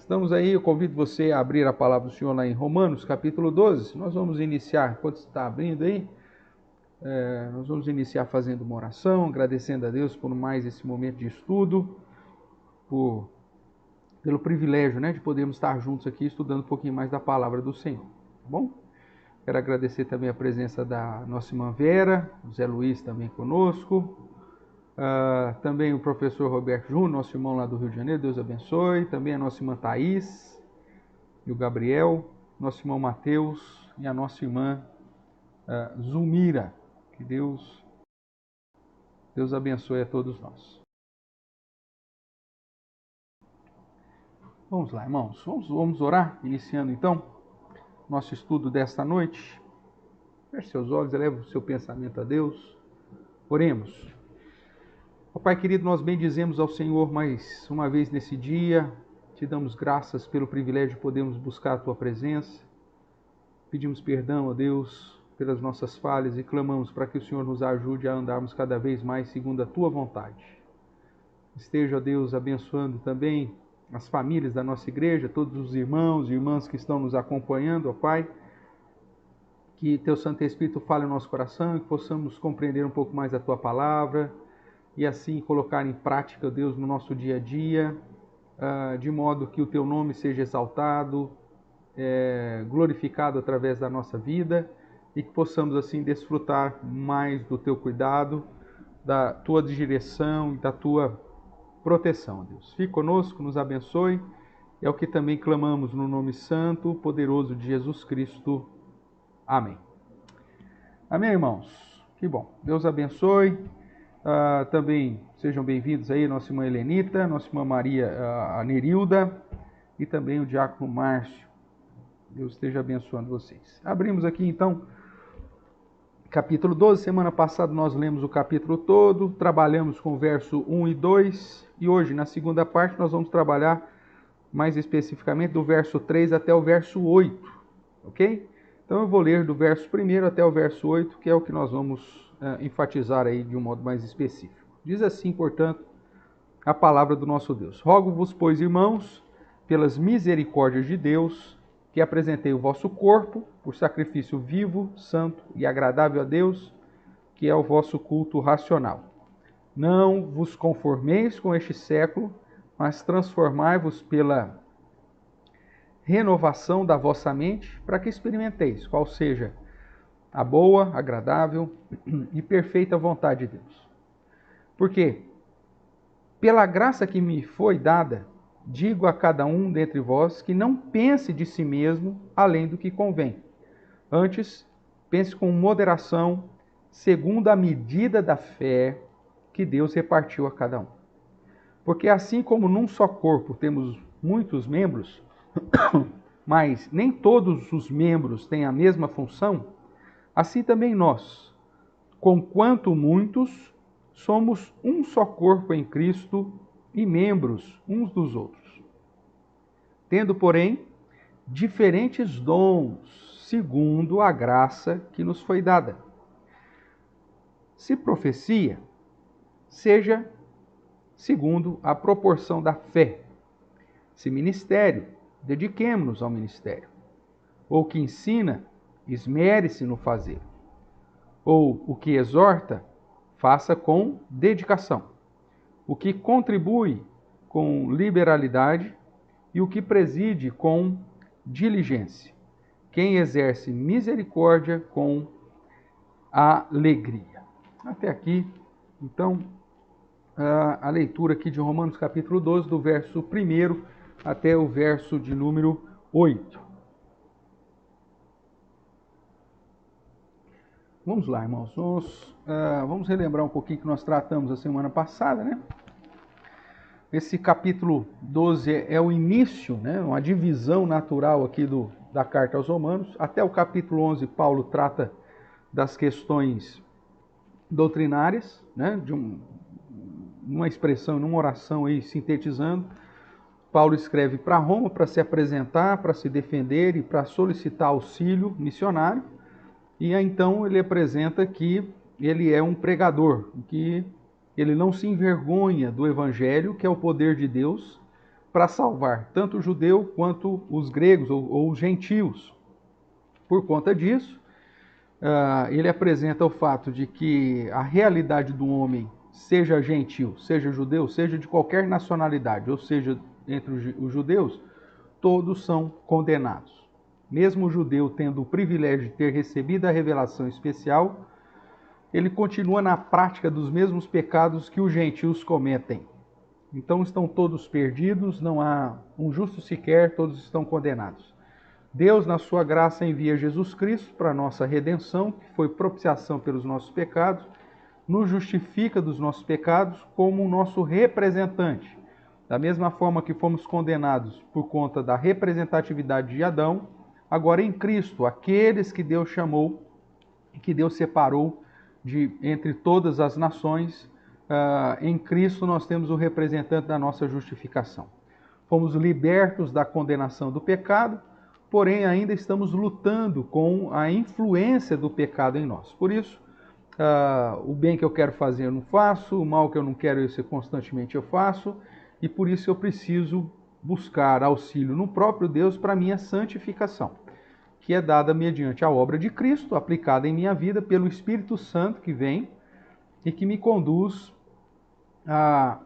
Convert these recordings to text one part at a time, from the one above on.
Estamos aí, eu convido você a abrir a palavra do Senhor lá em Romanos, capítulo 12. Nós vamos iniciar, enquanto você está abrindo aí, nós vamos iniciar fazendo uma oração, agradecendo a Deus por mais esse momento de estudo, pelo privilégio, de podermos estar juntos aqui estudando um pouquinho mais da palavra do Senhor, tá bom? Quero agradecer também a presença da nossa irmã Vera, o Zé Luiz também conosco, também o professor Roberto Júnior, nosso irmão lá do Rio de Janeiro, Deus abençoe. Também a nossa irmã Thaís e o Gabriel, nosso irmão Mateus e a nossa irmã Zulmira. Que Deus abençoe a todos nós. Vamos lá, irmãos, vamos orar, iniciando então nosso estudo desta noite. Feche seus olhos, eleve o seu pensamento a Deus. Oremos. Ó Pai querido, nós bendizemos ao Senhor mais uma vez nesse dia, te damos graças pelo privilégio de podermos buscar a Tua presença, pedimos perdão a Deus pelas nossas falhas e clamamos para que o Senhor nos ajude a andarmos cada vez mais segundo a Tua vontade. Esteja, Deus, abençoando também as famílias da nossa igreja, todos os irmãos e irmãs que estão nos acompanhando, ó Pai, que Teu Santo Espírito fale no nosso coração e que possamos compreender um pouco mais a Tua palavra, e assim colocar em prática, Deus, no nosso dia a dia, de modo que o Teu nome seja exaltado, glorificado através da nossa vida, e que possamos assim desfrutar mais do Teu cuidado, da Tua direção e da Tua proteção, Deus. Fique conosco, nos abençoe, é o que também clamamos no nome santo, poderoso de Jesus Cristo. Amém. Amém, irmãos? Que bom. Deus abençoe. Também sejam bem-vindos aí nossa irmã Helenita, nossa irmã Maria, a Nerilda, e também o diácono Márcio. Deus esteja abençoando vocês. Abrimos aqui então capítulo 12. Semana passada nós lemos o capítulo todo, trabalhamos com o verso 1 e 2, e hoje na segunda parte nós vamos trabalhar mais especificamente do verso 3 até o verso 8, ok? Então eu vou ler do verso 1 até o verso 8, que é o que nós vamos enfatizar aí de um modo mais específico. Diz assim, portanto, a palavra do nosso Deus. Rogo-vos, pois, irmãos, pelas misericórdias de Deus, que apresentei o vosso corpo por sacrifício vivo, santo e agradável a Deus, que é o vosso culto racional. Não vos conformeis com este século, mas transformai-vos pela renovação da vossa mente, para que experimenteis qual seja a boa, agradável e perfeita vontade de Deus. Porque, pela graça que me foi dada, digo a cada um dentre vós que não pense de si mesmo além do que convém. Antes, pense com moderação, segundo a medida da fé que Deus repartiu a cada um. Porque assim como num só corpo temos muitos membros, mas nem todos os membros têm a mesma função, assim também nós, conquanto muitos, somos um só corpo em Cristo e membros uns dos outros. Tendo, porém, diferentes dons, segundo a graça que nos foi dada. Se profecia, seja segundo a proporção da fé. Se ministério, dediquemo-nos ao ministério. Ou que ensina, esmere-se no fazer. Ou o que exorta, faça com dedicação. O que contribui com liberalidade e o que preside com diligência. Quem exerce misericórdia com alegria. Até aqui, então, a leitura aqui de Romanos capítulo 12, do verso 1 até o verso de número 8. Vamos lá, irmãos. Vamos relembrar um pouquinho que nós tratamos a semana passada, Esse capítulo 12 é o início, uma divisão natural aqui da carta aos Romanos. Até o capítulo 11, Paulo trata das questões doutrinárias, de uma expressão, numa oração aí, sintetizando. Paulo escreve para Roma para se apresentar, para se defender e para solicitar auxílio missionário. E aí, então ele apresenta que ele é um pregador, que ele não se envergonha do Evangelho, que é o poder de Deus, para salvar tanto o judeu quanto os gregos ou os gentios. Por conta disso, ele apresenta o fato de que a realidade do homem, seja gentil, seja judeu, seja de qualquer nacionalidade, ou seja, entre os judeus, todos são condenados. Mesmo o judeu tendo o privilégio de ter recebido a revelação especial, ele continua na prática dos mesmos pecados que os gentios cometem. Então estão todos perdidos, não há um justo sequer, todos estão condenados. Deus, na sua graça, envia Jesus Cristo para a nossa redenção, que foi propiciação pelos nossos pecados, nos justifica dos nossos pecados como o nosso representante. Da mesma forma que fomos condenados por conta da representatividade de Adão, agora em Cristo, aqueles que Deus chamou e que Deus separou entre todas as nações, em Cristo nós temos o representante da nossa justificação. Fomos libertos da condenação do pecado, porém ainda estamos lutando com a influência do pecado em nós. Por isso, o bem que eu quero fazer eu não faço, o mal que eu não quero constantemente eu faço, e por isso eu preciso buscar auxílio no próprio Deus para a minha santificação, que é dada mediante a obra de Cristo, aplicada em minha vida pelo Espírito Santo que vem e que me conduz a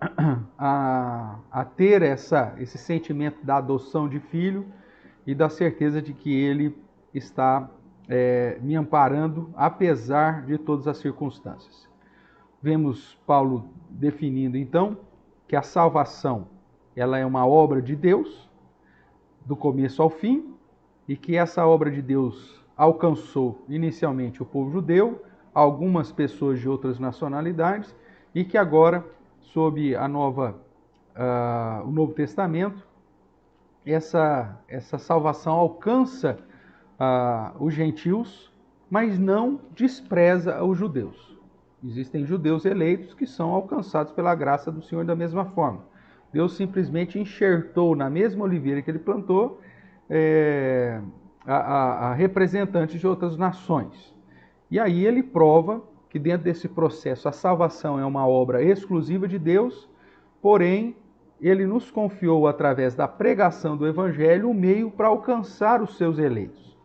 ter esse sentimento da adoção de filho e da certeza de que Ele está me amparando, apesar de todas as circunstâncias. Vemos Paulo definindo, então, que a salvação ela é uma obra de Deus, do começo ao fim, e que essa obra de Deus alcançou inicialmente o povo judeu, algumas pessoas de outras nacionalidades, e que agora, sob o Novo Testamento, essa salvação alcança os gentios, mas não despreza os judeus. Existem judeus eleitos que são alcançados pela graça do Senhor da mesma forma. Deus simplesmente enxertou na mesma oliveira que ele plantou a representantes de outras nações. E aí ele prova que dentro desse processo a salvação é uma obra exclusiva de Deus, porém ele nos confiou através da pregação do Evangelho o meio para alcançar os seus eleitos.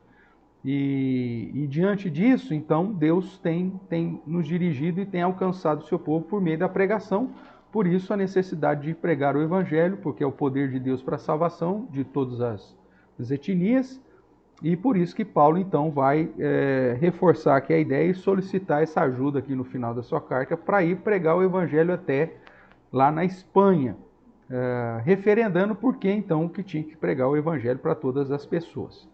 E diante disso, então, Deus tem nos dirigido e tem alcançado o seu povo por meio da pregação. Por isso a necessidade de pregar o Evangelho, porque é o poder de Deus para a salvação de todas as etnias. E por isso que Paulo, então, vai reforçar aqui a ideia e solicitar essa ajuda aqui no final da sua carta para ir pregar o Evangelho até lá na Espanha, referendando por que, então, que tinha que pregar o Evangelho para todas as pessoas.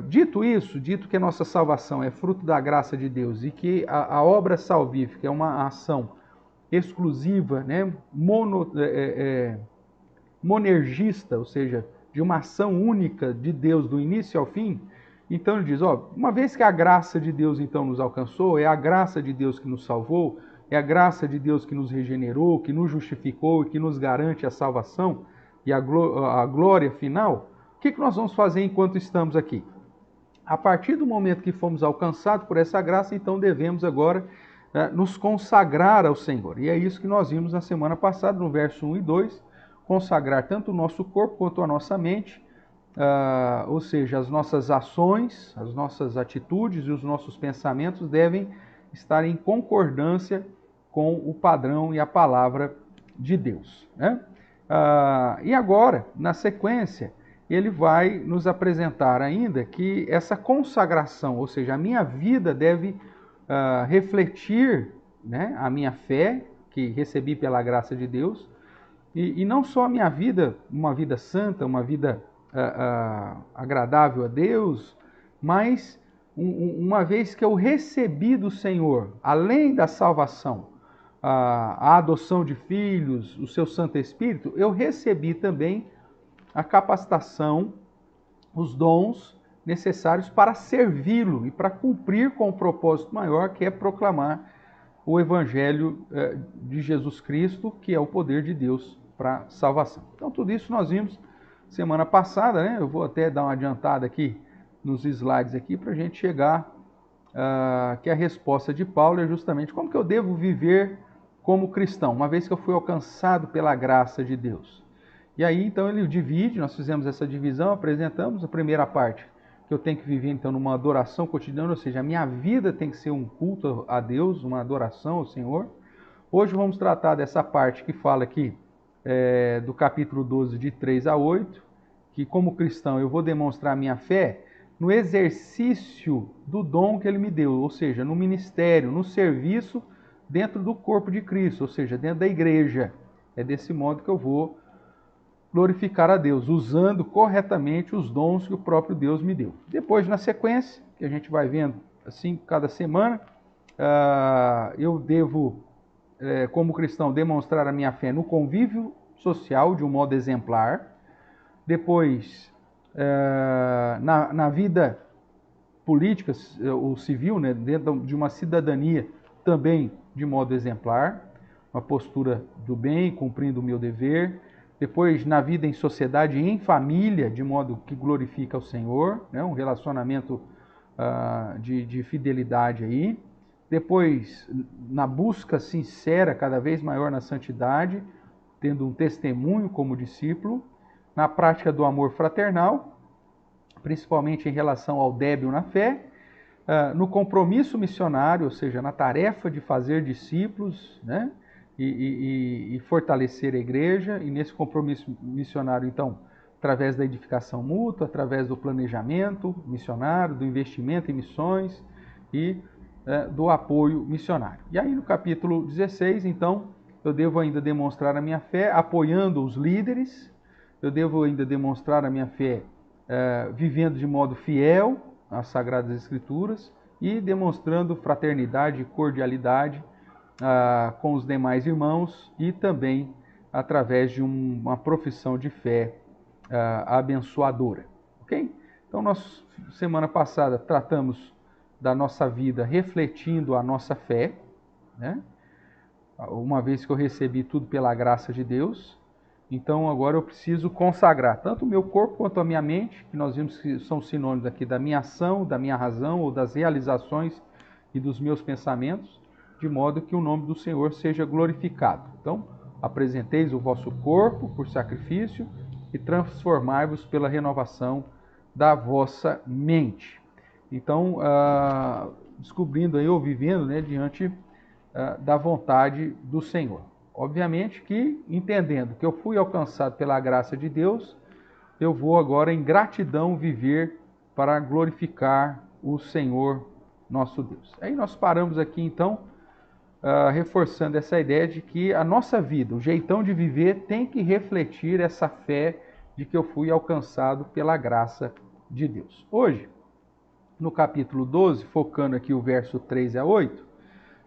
Dito isso, dito que a nossa salvação é fruto da graça de Deus e que a obra salvífica é uma ação exclusiva, né, monergista, ou seja, de uma ação única de Deus do início ao fim, então ele diz, uma vez que a graça de Deus então nos alcançou, é a graça de Deus que nos salvou, é a graça de Deus que nos regenerou, que nos justificou e que nos garante a salvação e a glória final, o que nós vamos fazer enquanto estamos aqui? A partir do momento que fomos alcançados por essa graça, então devemos agora nos consagrar ao Senhor. E é isso que nós vimos na semana passada, no verso 1 e 2, consagrar tanto o nosso corpo quanto a nossa mente, ou seja, as nossas ações, as nossas atitudes e os nossos pensamentos devem estar em concordância com o padrão e a palavra de Deus, né? E agora, na sequência, ele vai nos apresentar ainda que essa consagração, ou seja, a minha vida deve refletir, né, a minha fé que recebi pela graça de Deus, e não só a minha vida, uma vida santa, uma vida agradável a Deus, mas uma vez que eu recebi do Senhor, além da salvação, a adoção de filhos, o seu Santo Espírito, eu recebi também a capacitação, os dons necessários para servi-lo e para cumprir com o propósito maior, que é proclamar o Evangelho de Jesus Cristo, que é o poder de Deus para salvação. Então tudo isso nós vimos semana passada, né? Eu vou até dar uma adiantada aqui nos slides aqui para a gente chegar que a resposta de Paulo é justamente como que eu devo viver como cristão, uma vez que eu fui alcançado pela graça de Deus. E aí, então, ele divide, nós fizemos essa divisão, apresentamos a primeira parte, que eu tenho que viver, então, numa adoração cotidiana, ou seja, a minha vida tem que ser um culto a Deus, uma adoração ao Senhor. Hoje vamos tratar dessa parte que fala aqui, do capítulo 12, de 3 a 8, que como cristão eu vou demonstrar minha fé no exercício do dom que ele me deu, ou seja, no ministério, no serviço dentro do corpo de Cristo, ou seja, dentro da igreja. É desse modo que eu vou glorificar a Deus, usando corretamente os dons que o próprio Deus me deu. Depois, na sequência, que a gente vai vendo assim cada semana, eu devo, como cristão, demonstrar a minha fé no convívio social de um modo exemplar. Depois, na vida política ou civil, né, dentro de uma cidadania, também de modo exemplar, uma postura do bem, cumprindo o meu dever. Depois, na vida em sociedade e em família, de modo que glorifica o Senhor, né, um relacionamento de fidelidade aí. Depois, na busca sincera, cada vez maior na santidade, tendo um testemunho como discípulo. Na prática do amor fraternal, principalmente em relação ao débil na fé, no compromisso missionário, ou seja, na tarefa de fazer discípulos, né, e fortalecer a igreja, e nesse compromisso missionário, então, através da edificação mútua, através do planejamento missionário, do investimento em missões e do apoio missionário. E aí no capítulo 16, então, eu devo ainda demonstrar a minha fé apoiando os líderes. Eu devo ainda demonstrar a minha fé vivendo de modo fiel às Sagradas Escrituras e demonstrando fraternidade e cordialidade com os demais irmãos e também através de uma profissão de fé abençoadora. Ok? Então, nós, semana passada, tratamos da nossa vida refletindo a nossa fé, né? Uma vez que eu recebi tudo pela graça de Deus. Então agora eu preciso consagrar tanto o meu corpo quanto a minha mente, que nós vimos que são sinônimos aqui da minha ação, da minha razão ou das realizações e dos meus pensamentos, de modo que o nome do Senhor seja glorificado. Então, apresenteis o vosso corpo por sacrifício e transformai-vos pela renovação da vossa mente. Então, descobrindo aí ou vivendo, né, diante da vontade do Senhor. Obviamente que, entendendo que eu fui alcançado pela graça de Deus, eu vou agora em gratidão viver para glorificar o Senhor nosso Deus. Aí nós paramos aqui então, reforçando essa ideia de que a nossa vida, o jeitão de viver, tem que refletir essa fé de que eu fui alcançado pela graça de Deus. Hoje, no capítulo 12, focando aqui o verso 3 a 8,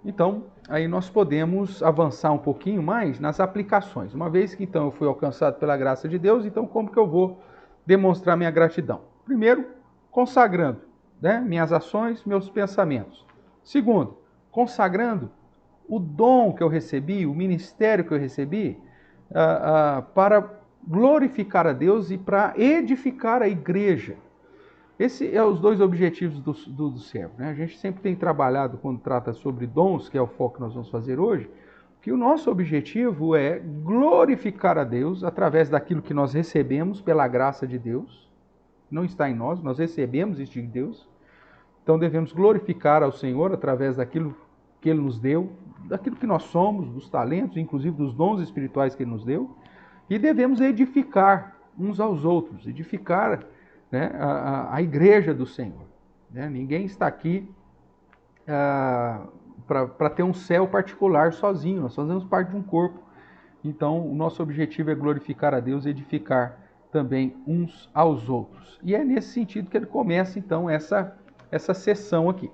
então, aí nós podemos avançar um pouquinho mais nas aplicações. Uma vez que então eu fui alcançado pela graça de Deus, então como que eu vou demonstrar minha gratidão? Primeiro, consagrando, né, minhas ações, meus pensamentos. Segundo, consagrando o dom que eu recebi, o ministério que eu recebi, para glorificar a Deus e para edificar a igreja. Esses são os dois objetivos do servo, né? A gente sempre tem trabalhado, quando trata sobre dons, que é o foco que nós vamos fazer hoje, que o nosso objetivo é glorificar a Deus através daquilo que nós recebemos pela graça de Deus. Não está em nós, nós recebemos isso de Deus. Então devemos glorificar ao Senhor através daquilo que Ele nos deu, daquilo que nós somos, dos talentos, inclusive dos dons espirituais que Ele nos deu. E devemos edificar uns aos outros, edificar, né, a igreja do Senhor. Né? Ninguém está aqui para ter um céu particular sozinho, nós fazemos parte de um corpo. Então, o nosso objetivo é glorificar a Deus e edificar também uns aos outros. E é nesse sentido que ele começa, então, essa sessão aqui.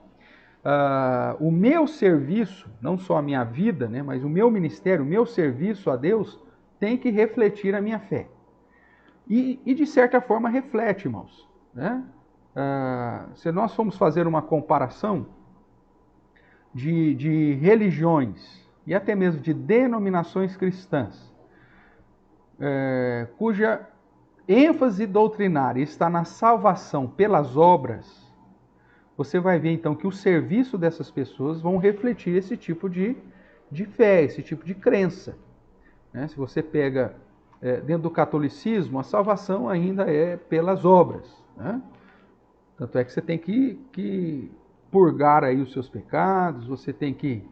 O meu serviço, não só a minha vida, né, mas o meu ministério, o meu serviço a Deus, tem que refletir a minha fé. E de certa forma, reflete, irmãos. Né? Se nós formos fazer uma comparação de religiões e até mesmo de denominações cristãs, cuja ênfase doutrinária está na salvação pelas obras, você vai ver então que o serviço dessas pessoas vão refletir esse tipo de fé, esse tipo de crença. Né? Se você pega dentro do catolicismo, a salvação ainda é pelas obras, né? Tanto é que você tem que purgar aí os seus pecados, você tem que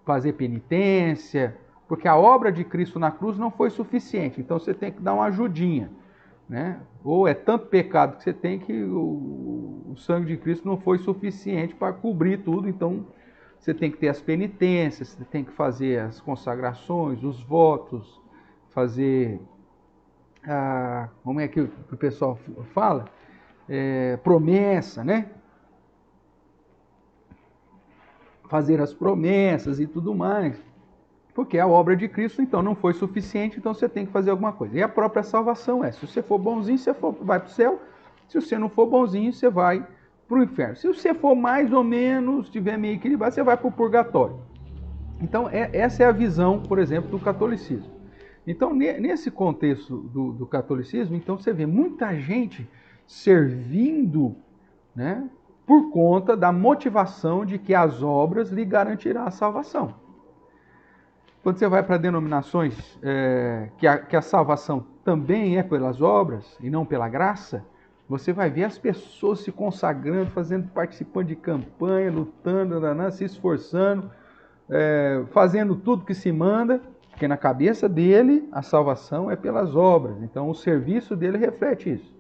fazer penitência, porque a obra de Cristo na cruz não foi suficiente, então você tem que dar uma ajudinha, né? Ou é tanto pecado que você tem que o sangue de Cristo não foi suficiente para cobrir tudo, então você tem que ter as penitências, você tem que fazer as consagrações, os votos, fazer, como é que o pessoal fala? Promessa, né? Fazer as promessas e tudo mais. Porque a obra de Cristo, então, não foi suficiente, então você tem que fazer alguma coisa. E a própria salvação se você for bonzinho, você vai para o céu. Se você não for bonzinho, você vai para o inferno. Se você for mais ou menos, estiver meio equilibrado, você vai para o purgatório. Então, essa é a visão, por exemplo, do catolicismo. Então, nesse contexto do catolicismo, então você vê muita gente servindo, né, por conta da motivação de que as obras lhe garantirão a salvação. Quando você vai para denominações que a salvação também é pelas obras e não pela graça, você vai ver as pessoas se consagrando, participando de campanha, lutando, se esforçando, fazendo tudo que se manda, porque na cabeça dele a salvação é pelas obras. Então o serviço dele reflete isso.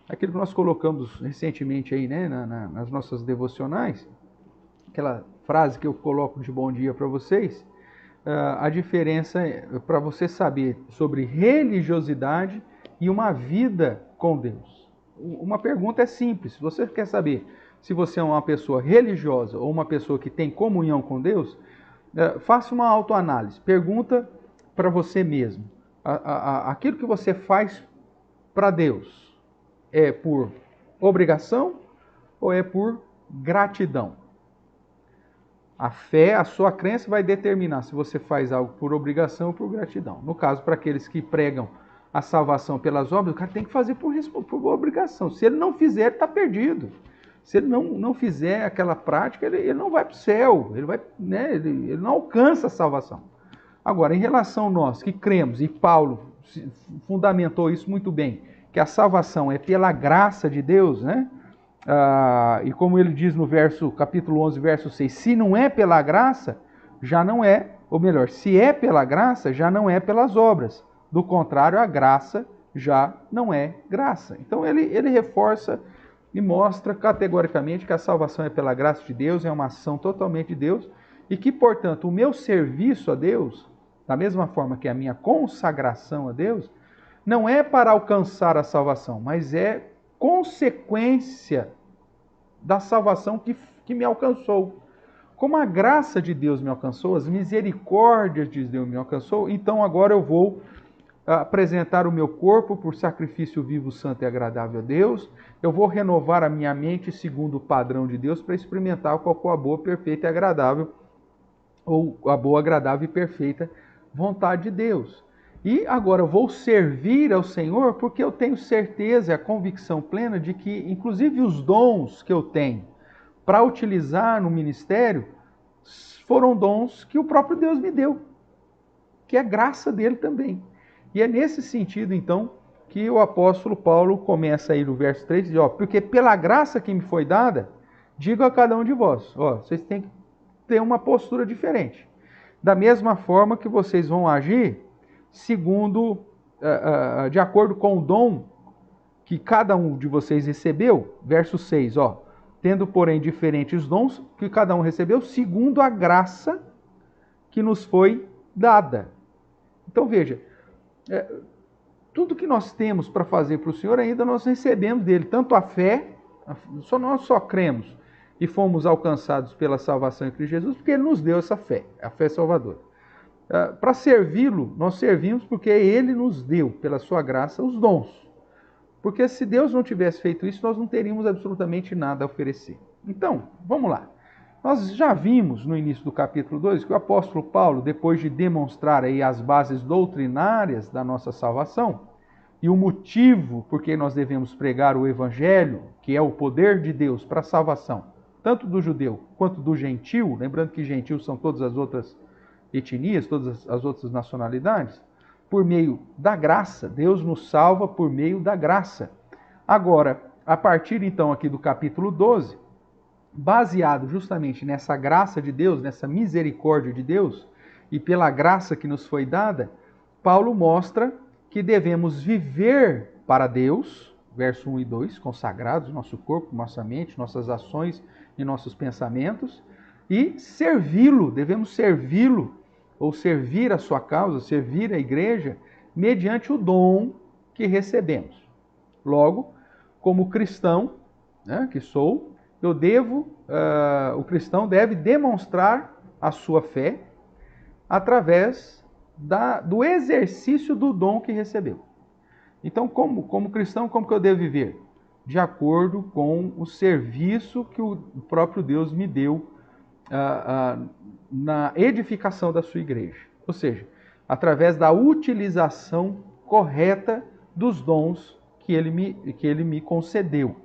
Aquilo que nós colocamos recentemente aí, né, nas nossas devocionais, aquela frase que eu coloco de bom dia para vocês, a diferença para você saber sobre religiosidade e uma vida com Deus. Uma pergunta é simples. Se você quer saber se você é uma pessoa religiosa ou uma pessoa que tem comunhão com Deus, faça uma autoanálise. Pergunta para você mesmo. Aquilo que você faz para Deus é por obrigação ou é por gratidão? A fé, a sua crença vai determinar se você faz algo por obrigação ou por gratidão. No caso, para aqueles que pregam a salvação pelas obras, o cara tem que fazer por obrigação. Se ele não fizer, ele está perdido. Se ele não fizer aquela prática, ele não vai para o céu, ele não alcança a salvação. Agora, em relação a nós que cremos, e Paulo fundamentou isso muito bem, que a salvação é pela graça de Deus, né? E como ele diz no capítulo 11, verso 6, se não é pela graça, já não é, ou melhor, se é pela graça, já não é pelas obras. Do contrário, a graça já não é graça. Então ele reforça e mostra categoricamente que a salvação é pela graça de Deus, é uma ação totalmente de Deus, e que, portanto, o meu serviço a Deus, da mesma forma que a minha consagração a Deus, não é para alcançar a salvação, mas é consequência da salvação que me alcançou. Como a graça de Deus me alcançou, as misericórdias de Deus me alcançou, então agora eu vou apresentar o meu corpo por sacrifício vivo, santo e agradável a Deus. Eu vou renovar a minha mente segundo o padrão de Deus para experimentar qual é a boa, perfeita e agradável, ou a boa, agradável e perfeita vontade de Deus. E agora eu vou servir ao Senhor porque eu tenho certeza e a convicção plena de que, inclusive, os dons que eu tenho para utilizar no ministério foram dons que o próprio Deus me deu, que é graça dele também. E é nesse sentido, então, que o apóstolo Paulo começa aí no verso 3, diz, porque pela graça que me foi dada, digo a cada um de vós, vocês têm que ter uma postura diferente. Da mesma forma que vocês vão agir segundo, de acordo com o dom que cada um de vocês recebeu, verso 6, tendo, porém, diferentes dons que cada um recebeu, segundo a graça que nos foi dada. Então, veja, tudo que nós temos para fazer para o Senhor, ainda nós recebemos dele, tanto a fé, nós só cremos e fomos alcançados pela salvação em Cristo Jesus, porque ele nos deu essa fé, a fé salvadora. Para servi-lo, nós servimos porque ele nos deu, pela sua graça, os dons. Porque se Deus não tivesse feito isso, nós não teríamos absolutamente nada a oferecer. Então, vamos lá. Nós já vimos no início do capítulo 2 que o apóstolo Paulo, depois de demonstrar aí as bases doutrinárias da nossa salvação e o motivo por que nós devemos pregar o evangelho, que é o poder de Deus para a salvação, tanto do judeu quanto do gentil, lembrando que gentil são todas as outras etnias, todas as outras nacionalidades, por meio da graça. Deus nos salva por meio da graça. Agora, a partir então aqui do capítulo 12, baseado justamente nessa graça de Deus, nessa misericórdia de Deus, e pela graça que nos foi dada, Paulo mostra que devemos viver para Deus, verso 1 e 2, consagrados, nosso corpo, nossa mente, nossas ações e nossos pensamentos, e servi-lo, devemos servi-lo, ou servir a sua causa, servir a igreja, mediante o dom que recebemos. Logo, como cristão, né, que sou, o cristão deve demonstrar a sua fé através do exercício do dom que recebeu. Então, como cristão, como que eu devo viver? De acordo com o serviço que o próprio Deus me deu na edificação da sua igreja. Ou seja, através da utilização correta dos dons que ele me concedeu.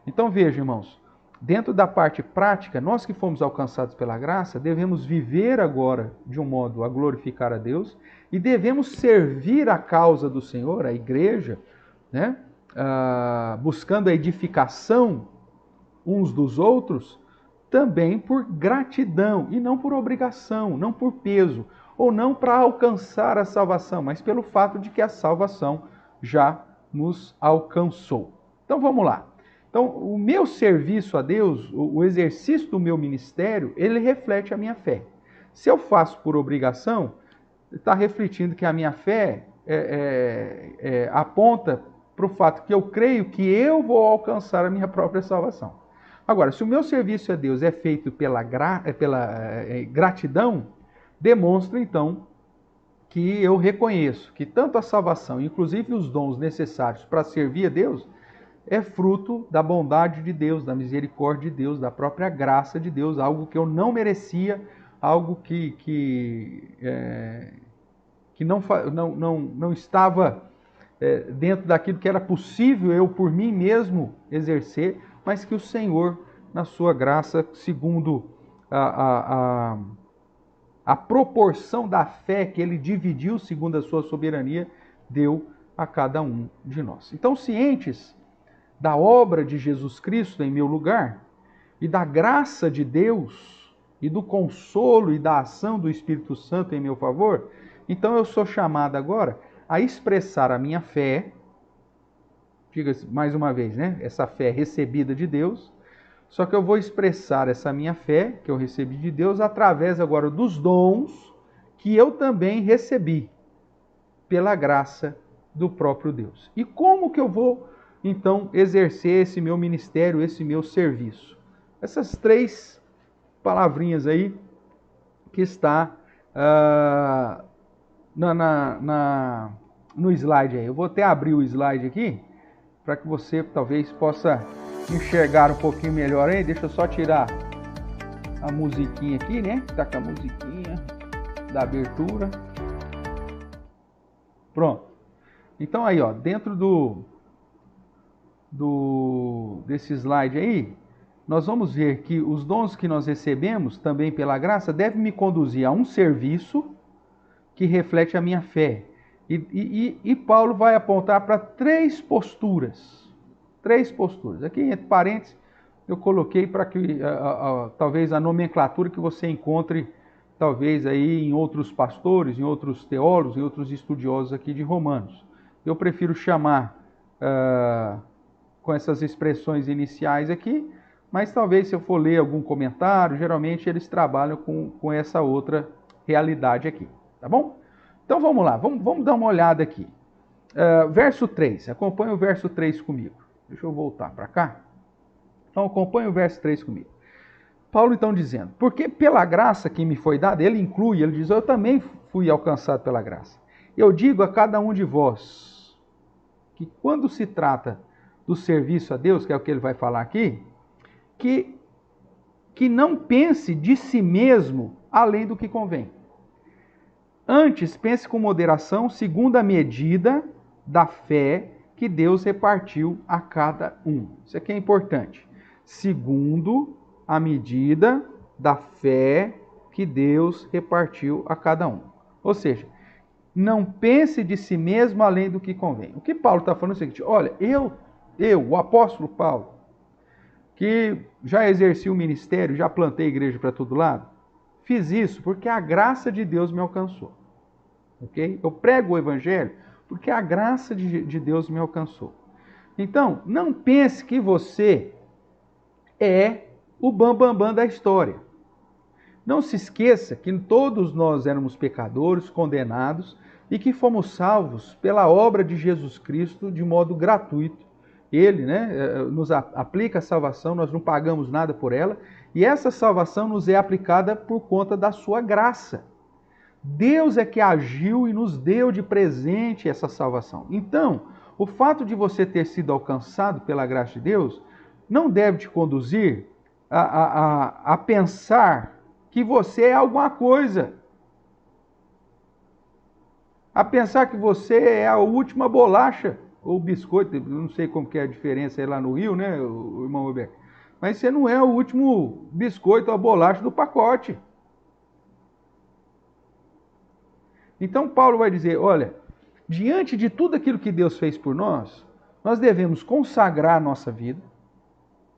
Então veja, irmãos, dentro da parte prática, nós que fomos alcançados pela graça, devemos viver agora de um modo a glorificar a Deus e devemos servir a causa do Senhor, a igreja, né? Buscando a edificação uns dos outros, também por gratidão e não por obrigação, não por peso, ou não para alcançar a salvação, mas pelo fato de que a salvação já nos alcançou. Então vamos lá. Então, o meu serviço a Deus, o exercício do meu ministério, ele reflete a minha fé. Se eu faço por obrigação, está refletindo que a minha fé aponta para o fato que eu creio que eu vou alcançar a minha própria salvação. Agora, se o meu serviço a Deus é feito pela gratidão, demonstra então que eu reconheço que tanto a salvação, inclusive os dons necessários para servir a Deus, é fruto da bondade de Deus, da misericórdia de Deus, da própria graça de Deus, algo que eu não merecia, algo que não estava dentro daquilo que era possível eu por mim mesmo exercer, mas que o Senhor, na sua graça, segundo a proporção da fé que Ele dividiu, segundo a sua soberania, deu a cada um de nós. Então, cientes da obra de Jesus Cristo em meu lugar, e da graça de Deus, e do consolo e da ação do Espírito Santo em meu favor, então eu sou chamado agora a expressar a minha fé, diga mais uma vez, né? Essa fé recebida de Deus, só que eu vou expressar essa minha fé, que eu recebi de Deus, através agora dos dons que eu também recebi, pela graça do próprio Deus. E como que eu vou então exercer esse meu ministério, esse meu serviço? Essas três palavrinhas aí que está no slide aí. Eu vou até abrir o slide aqui para que você talvez possa enxergar um pouquinho melhor aí. Deixa eu só tirar a musiquinha aqui, né? Tá com a musiquinha da abertura. Pronto. Então aí, ó, dentro desse slide aí, nós vamos ver que os dons que nós recebemos, também pela graça, devem me conduzir a um serviço que reflete a minha fé. E Paulo vai apontar para três posturas. Três posturas. Aqui, entre parênteses, eu coloquei para que talvez a nomenclatura que você encontre, talvez aí em outros pastores, em outros teólogos, em outros estudiosos aqui de Romanos. Eu prefiro chamar com essas expressões iniciais aqui, mas talvez se eu for ler algum comentário, geralmente eles trabalham com essa outra realidade aqui, tá bom? Então vamos lá, vamos dar uma olhada aqui. Verso 3, acompanha o verso 3 comigo. Deixa eu voltar para cá. Então acompanha o verso 3 comigo. Paulo então dizendo, porque pela graça que me foi dada, ele diz, eu também fui alcançado pela graça. Eu digo a cada um de vós, que quando se trata do serviço a Deus, que é o que ele vai falar aqui, que não pense de si mesmo além do que convém. Antes, pense com moderação, segundo a medida da fé que Deus repartiu a cada um. Isso aqui é importante. Segundo a medida da fé que Deus repartiu a cada um. Ou seja, não pense de si mesmo além do que convém. O que Paulo está falando é o seguinte: olha, eu, o apóstolo Paulo, que já exerci o ministério, já plantei igreja para todo lado, fiz isso porque a graça de Deus me alcançou. Ok? Eu prego o evangelho porque a graça de Deus me alcançou. Então, não pense que você é o bambambam da história. Não se esqueça que todos nós éramos pecadores, condenados, e que fomos salvos pela obra de Jesus Cristo de modo gratuito. Ele, nos aplica a salvação, nós não pagamos nada por ela, e essa salvação nos é aplicada por conta da sua graça. Deus é que agiu e nos deu de presente essa salvação. Então, o fato de você ter sido alcançado pela graça de Deus não deve te conduzir a pensar que você é alguma coisa. A pensar que você é a última bolacha ou biscoito, não sei como que é a diferença aí lá no Rio, né, o irmão Roberto? Mas você não é o último biscoito ou bolacha do pacote. Então Paulo vai dizer, olha, diante de tudo aquilo que Deus fez por nós, nós devemos consagrar a nossa vida,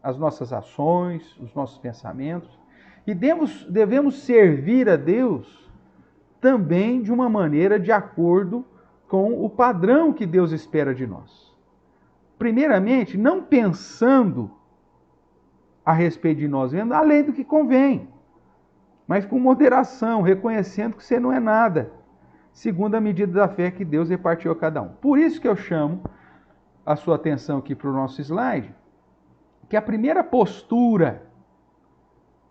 as nossas ações, os nossos pensamentos, e devemos servir a Deus também de uma maneira de acordo com o padrão que Deus espera de nós. Primeiramente, não pensando a respeito de nós mesmos, além do que convém, mas com moderação, reconhecendo que você não é nada, segundo a medida da fé que Deus repartiu a cada um. Por isso que eu chamo a sua atenção aqui para o nosso slide, que a primeira postura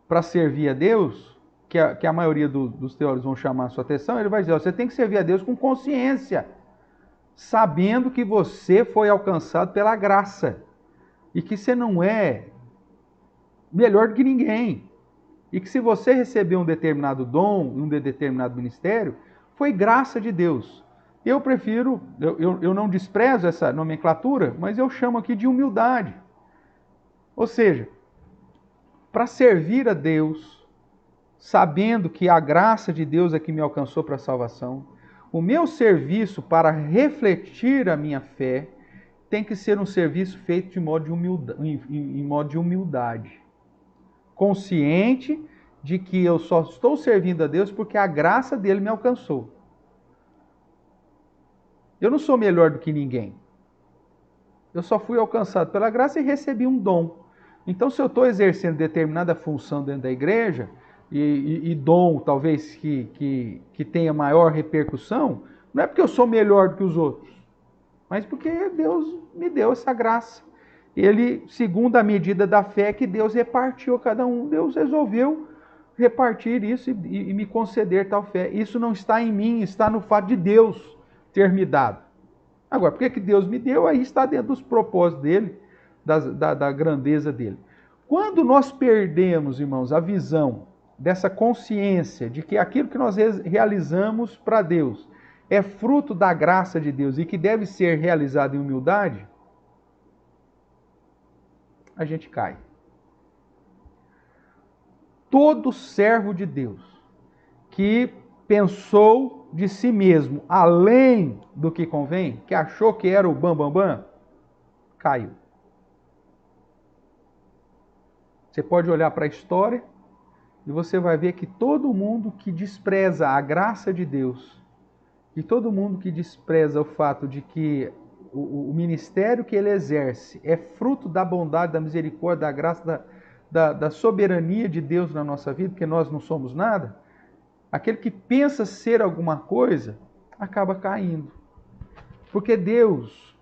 para servir a Deus, que a maioria dos teólogos vão chamar a sua atenção, ele vai dizer, você tem que servir a Deus com consciência, sabendo que você foi alcançado pela graça, e que você não é melhor do que ninguém, e que se você recebeu um determinado dom, um determinado ministério, foi graça de Deus. Eu prefiro, eu não desprezo essa nomenclatura, mas eu chamo aqui de humildade. Ou seja, para servir a Deus, sabendo que a graça de Deus é que me alcançou para a salvação, o meu serviço para refletir a minha fé tem que ser um serviço feito em modo de humildade. Consciente de que eu só estou servindo a Deus porque a graça dele me alcançou. Eu não sou melhor do que ninguém. Eu só fui alcançado pela graça e recebi um dom. Então, se eu estou exercendo determinada função dentro da igreja, e dom talvez que tenha maior repercussão, não é porque eu sou melhor do que os outros, mas porque Deus me deu essa graça. Ele, segundo a medida da fé que Deus repartiu a cada um, Deus resolveu repartir isso e me conceder tal fé. Isso não está em mim, está no fato de Deus ter me dado. Agora, por que Deus me deu? Aí está dentro dos propósitos dele, da grandeza dele. Quando nós perdemos, irmãos, a visão dessa consciência de que aquilo que nós realizamos para Deus é fruto da graça de Deus e que deve ser realizado em humildade, a gente cai. Todo servo de Deus que pensou de si mesmo além do que convém, que achou que era o bambambam, caiu. Você pode olhar para a história e você vai ver que todo mundo que despreza a graça de Deus, e todo mundo que despreza o fato de que o ministério que ele exerce é fruto da bondade, da misericórdia, da graça, da soberania de Deus na nossa vida, porque nós não somos nada, aquele que pensa ser alguma coisa, acaba caindo. Porque Deus,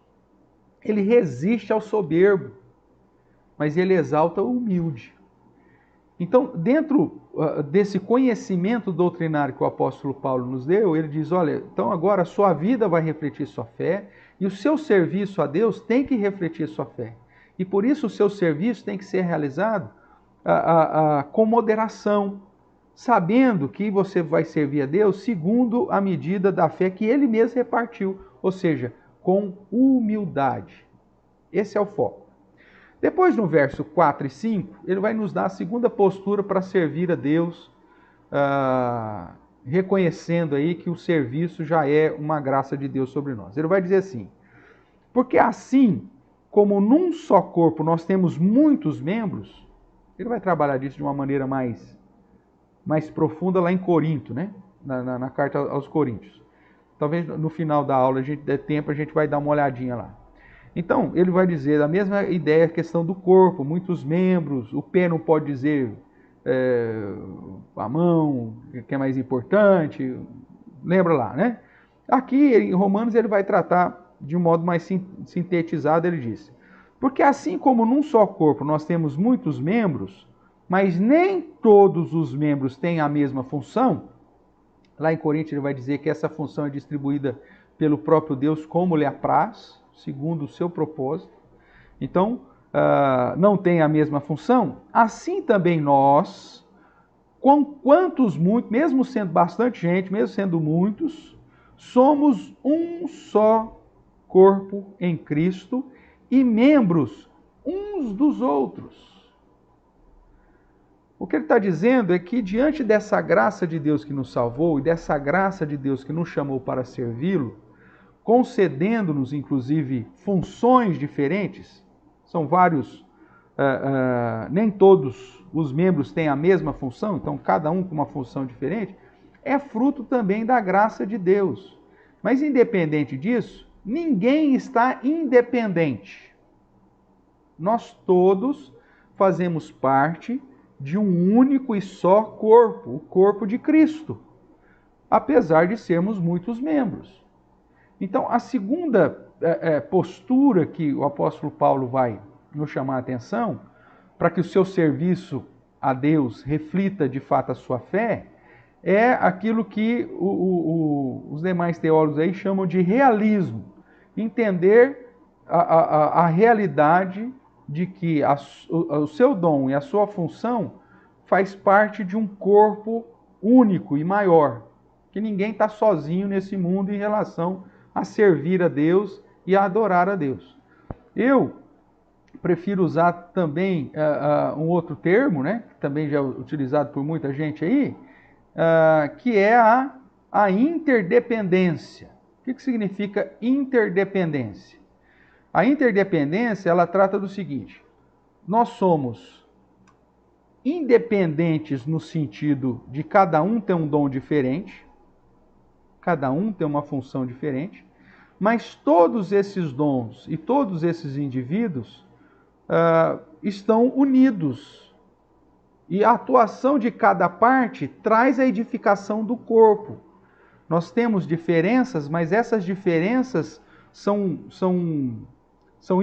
ele resiste ao soberbo, mas ele exalta o humilde. Então, dentro desse conhecimento doutrinário que o apóstolo Paulo nos deu, ele diz, olha, então agora a sua vida vai refletir sua fé, e o seu serviço a Deus tem que refletir sua fé. E por isso o seu serviço tem que ser realizado com moderação, sabendo que você vai servir a Deus segundo a medida da fé que ele mesmo repartiu, ou seja, com humildade. Esse é o foco. Depois, no verso 4 e 5, ele vai nos dar a segunda postura para servir a Deus reconhecendo aí que o serviço já é uma graça de Deus sobre nós. Ele vai dizer assim: porque assim como num só corpo nós temos muitos membros, ele vai trabalhar disso de uma maneira mais profunda lá em Corinto, né? Na carta aos Coríntios. Talvez no final da aula, a gente der tempo, a gente vai dar uma olhadinha lá. Então, ele vai dizer a mesma ideia, a questão do corpo, muitos membros, o pé não pode dizer a mão, que é mais importante, lembra lá, né? Aqui, em Romanos, ele vai tratar de um modo mais sintetizado, ele diz: porque assim como num só corpo nós temos muitos membros, mas nem todos os membros têm a mesma função. Lá em Coríntios ele vai dizer que essa função é distribuída pelo próprio Deus como lhe apraz, segundo o seu propósito. Então, não tem a mesma função. Assim também nós, com quantos muitos, mesmo sendo bastante gente, mesmo sendo muitos, somos um só corpo em Cristo e membros uns dos outros. O que ele está dizendo é que diante dessa graça de Deus que nos salvou e dessa graça de Deus que nos chamou para servi-lo, concedendo-nos inclusive funções diferentes, são vários, nem todos os membros têm a mesma função, então cada um com uma função diferente, é fruto também da graça de Deus. Mas independente disso, ninguém está independente. Nós todos fazemos parte de um único e só corpo, o corpo de Cristo, apesar de sermos muitos membros. Então, a segunda postura que o apóstolo Paulo vai nos chamar a atenção, para que o seu serviço a Deus reflita de fato a sua fé, é aquilo que os demais teólogos aí chamam de realismo. Entender a realidade de que o seu dom e a sua função faz parte de um corpo único e maior, que ninguém está sozinho nesse mundo em relação a servir a Deus e a adorar a Deus. Eu prefiro usar também um outro termo, né, que também já é utilizado por muita gente aí, que é a interdependência. O que significa interdependência? A interdependência, ela trata do seguinte: nós somos independentes no sentido de cada um ter um dom diferente, cada um tem uma função diferente, mas todos esses dons e todos esses indivíduos estão unidos. E a atuação de cada parte traz a edificação do corpo. Nós temos diferenças, mas essas diferenças são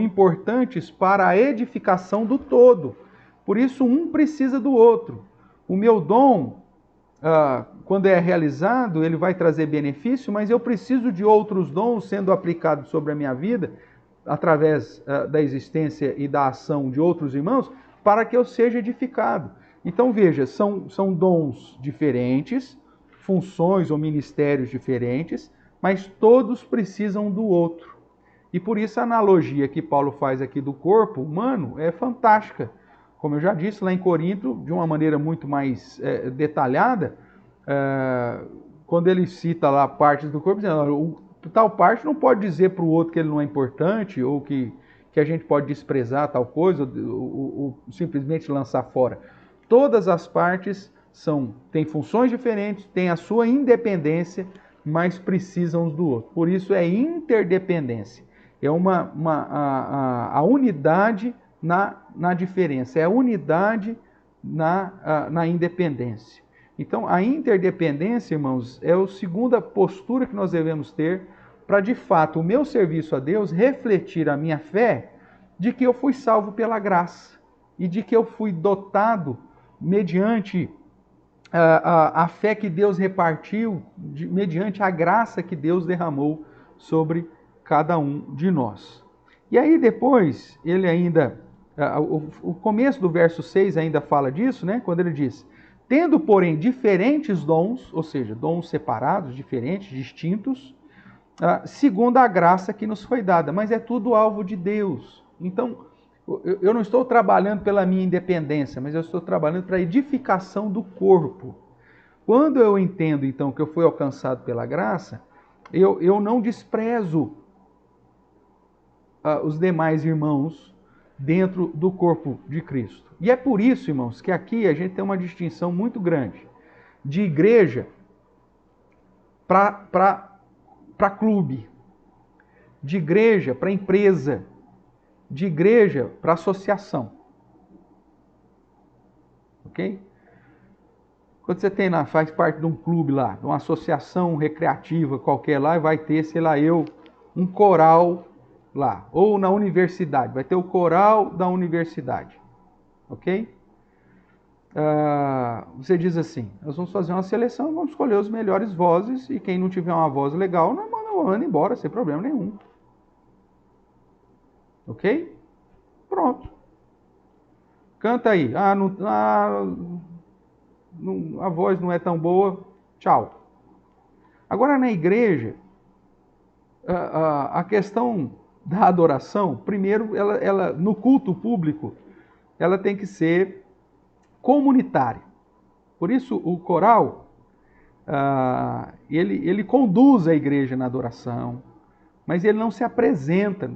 importantes para a edificação do todo. Por isso, um precisa do outro. O meu dom, quando é realizado, ele vai trazer benefício, mas eu preciso de outros dons sendo aplicados sobre a minha vida, através da existência e da ação de outros irmãos, para que eu seja edificado. Então, veja, são dons diferentes, funções ou ministérios diferentes, mas todos precisam do outro. E por isso a analogia que Paulo faz aqui do corpo humano é fantástica. Como eu já disse lá em Corinto, de uma maneira muito mais detalhada, quando ele cita lá partes do corpo, dizendo, tal parte não pode dizer para o outro que ele não é importante, ou que a gente pode desprezar tal coisa, ou simplesmente lançar fora. Todas as partes têm funções diferentes, têm a sua independência, mas precisam uns do outro. Por isso é interdependência. É a unidade na diferença, é a unidade na independência. Então, a interdependência, irmãos, é a segunda postura que nós devemos ter para, de fato, o meu serviço a Deus refletir a minha fé de que eu fui salvo pela graça e de que eu fui dotado mediante a fé que Deus repartiu, mediante a graça que Deus derramou sobre cada um de nós. E aí depois, ele ainda, o começo do verso 6 ainda fala disso, né? Quando ele diz: tendo, porém, diferentes dons, ou seja, dons separados, diferentes, distintos, segundo a graça que nos foi dada. Mas é tudo alvo de Deus. Então, eu não estou trabalhando pela minha independência, mas eu estou trabalhando para a edificação do corpo. Quando eu entendo, então, que eu fui alcançado pela graça, eu não desprezo os demais irmãos dentro do corpo de Cristo. E é por isso, irmãos, que aqui a gente tem uma distinção muito grande de igreja para clube, de igreja para empresa, de igreja para associação. Ok? Quando você faz parte de um clube lá, de uma associação recreativa qualquer lá, vai ter, sei lá, um coral lá. Ou na universidade, vai ter o coral da universidade. Ok? Você diz assim, nós vamos fazer uma seleção, vamos escolher os melhores vozes e quem não tiver uma voz legal, não manda embora, sem problema nenhum. Ok? Pronto. Canta aí. A voz não é tão boa, tchau. Agora na igreja, a questão da adoração, primeiro, ela no culto público, ela tem que ser comunitária. Por isso o coral, ele conduz a igreja na adoração, mas ele não se apresenta.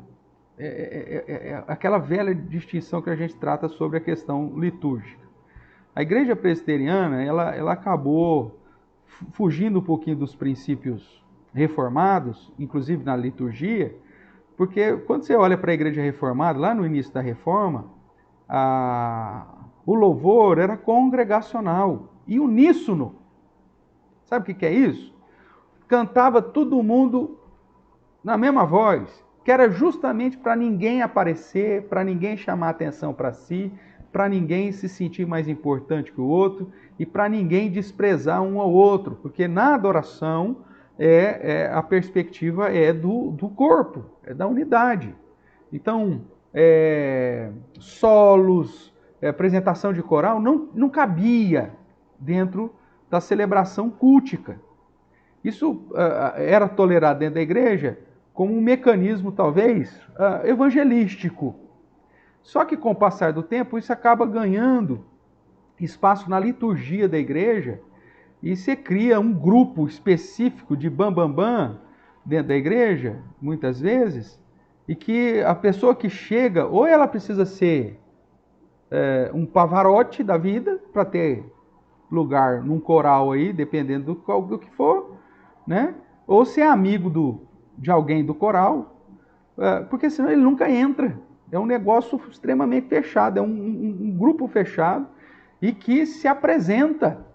É aquela velha distinção que a gente trata sobre a questão litúrgica. A igreja presbiteriana, ela acabou fugindo um pouquinho dos princípios reformados, inclusive na liturgia, porque quando você olha para a igreja reformada, lá no início da reforma, o louvor era congregacional e uníssono. Sabe o que é isso? Cantava todo mundo na mesma voz, que era justamente para ninguém aparecer, para ninguém chamar atenção para si, para ninguém se sentir mais importante que o outro e para ninguém desprezar um ao outro, porque na adoração a perspectiva é do corpo, é da unidade. Então, solos, apresentação de coral não cabia dentro da celebração cultica. Isso era tolerado dentro da igreja como um mecanismo, talvez, evangelístico. Só que com o passar do tempo, isso acaba ganhando espaço na liturgia da igreja e você cria um grupo específico de bam dentro da igreja, muitas vezes, e que a pessoa que chega, ou ela precisa ser um Pavarotti da vida para ter lugar num coral aí, dependendo do que for, né? Ou se é amigo de alguém do coral, porque senão ele nunca entra. É um negócio extremamente fechado, é um grupo fechado e que se apresenta,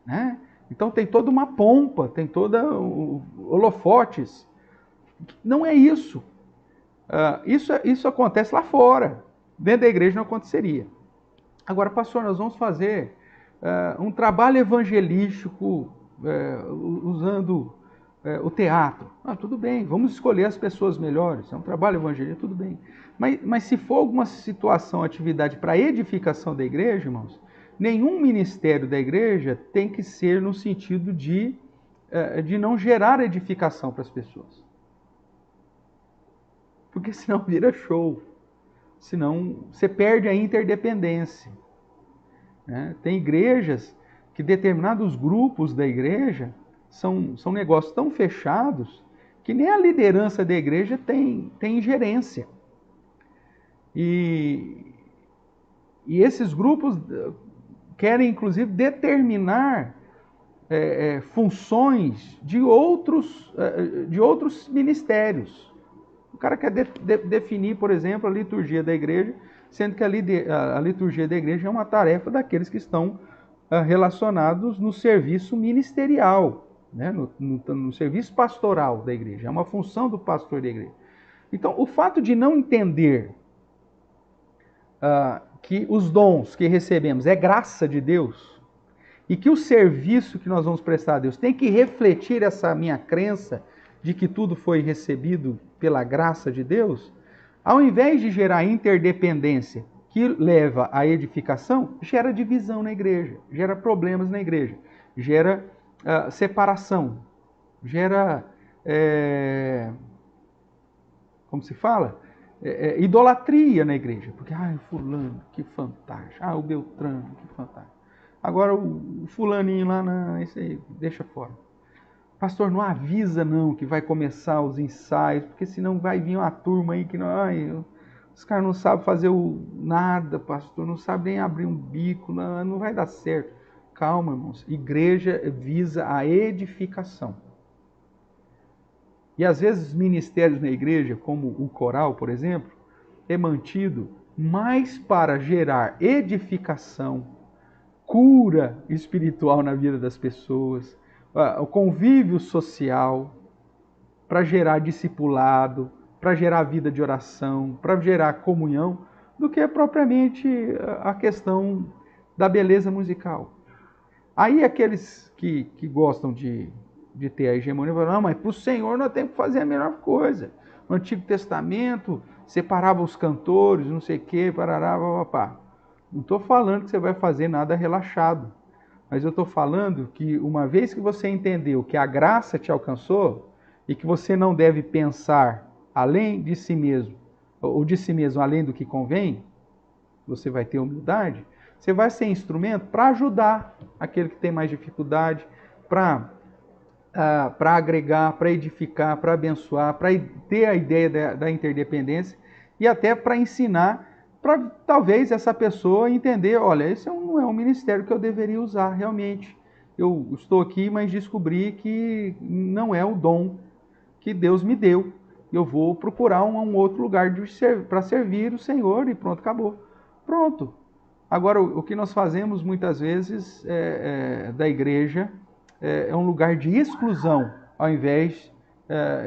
né? Então tem toda uma pompa, tem toda holofotes. Não é isso. Isso acontece lá fora. Dentro da igreja não aconteceria. Agora, pastor, nós vamos fazer um trabalho evangelístico usando o teatro. Tudo bem, vamos escolher as pessoas melhores. É um trabalho evangelístico, tudo bem. Mas se for alguma situação, atividade para edificação da igreja, irmãos, nenhum ministério da igreja tem que ser no sentido de não gerar edificação para as pessoas. Porque senão vira show. Senão você perde a interdependência. Né? Tem igrejas que determinados grupos da igreja são negócios tão fechados que nem a liderança da igreja tem ingerência. E esses grupos querem, inclusive, determinar funções de outros ministérios. O cara quer definir, por exemplo, a liturgia da igreja, sendo que a liturgia da igreja é uma tarefa daqueles que estão relacionados no serviço ministerial, né? no serviço pastoral da igreja. É uma função do pastor da igreja. Então, o fato de não entender que os dons que recebemos é graça de Deus e que o serviço que nós vamos prestar a Deus tem que refletir essa minha crença de que tudo foi recebido pela graça de Deus, ao invés de gerar interdependência que leva à edificação, gera divisão na igreja, gera problemas na igreja, gera separação, gera, como se fala? Idolatria na igreja. Porque, o fulano, que fantástico. O Beltrano, que fantástico. Agora o fulaninho lá, não, isso aí, deixa fora. Pastor, não avisa não que vai começar os ensaios, porque senão vai vir uma turma aí que não... Ai, os caras não sabem fazer nada, pastor, não sabem nem abrir um bico, não vai dar certo. Calma, irmãos. Igreja visa a edificação. E às vezes ministérios na igreja, como o coral, por exemplo, é mantido mais para gerar edificação, cura espiritual na vida das pessoas, o convívio social, para gerar discipulado, para gerar vida de oração, para gerar comunhão, do que propriamente a questão da beleza musical. Aí aqueles que gostam de ter a hegemonia falam, não, mas para o Senhor nós temos que fazer a melhor coisa. No Antigo Testamento, separava os cantores, não sei o quê, parará, papapá. Não estou falando que você vai fazer nada relaxado, mas eu estou falando que uma vez que você entendeu que a graça te alcançou e que você não deve pensar além de si mesmo, ou de si mesmo além do que convém, você vai ter humildade, você vai ser instrumento para ajudar aquele que tem mais dificuldade, para agregar, para edificar, para abençoar, para ter a ideia da interdependência e até para ensinar, para talvez essa pessoa entender, olha, esse não é um ministério que eu deveria usar realmente. Eu estou aqui, mas descobri que não é o dom que Deus me deu. Eu vou procurar um outro lugar para servir o Senhor e pronto, acabou. Pronto. Agora, o que nós fazemos muitas vezes da igreja é um lugar de exclusão, ao invés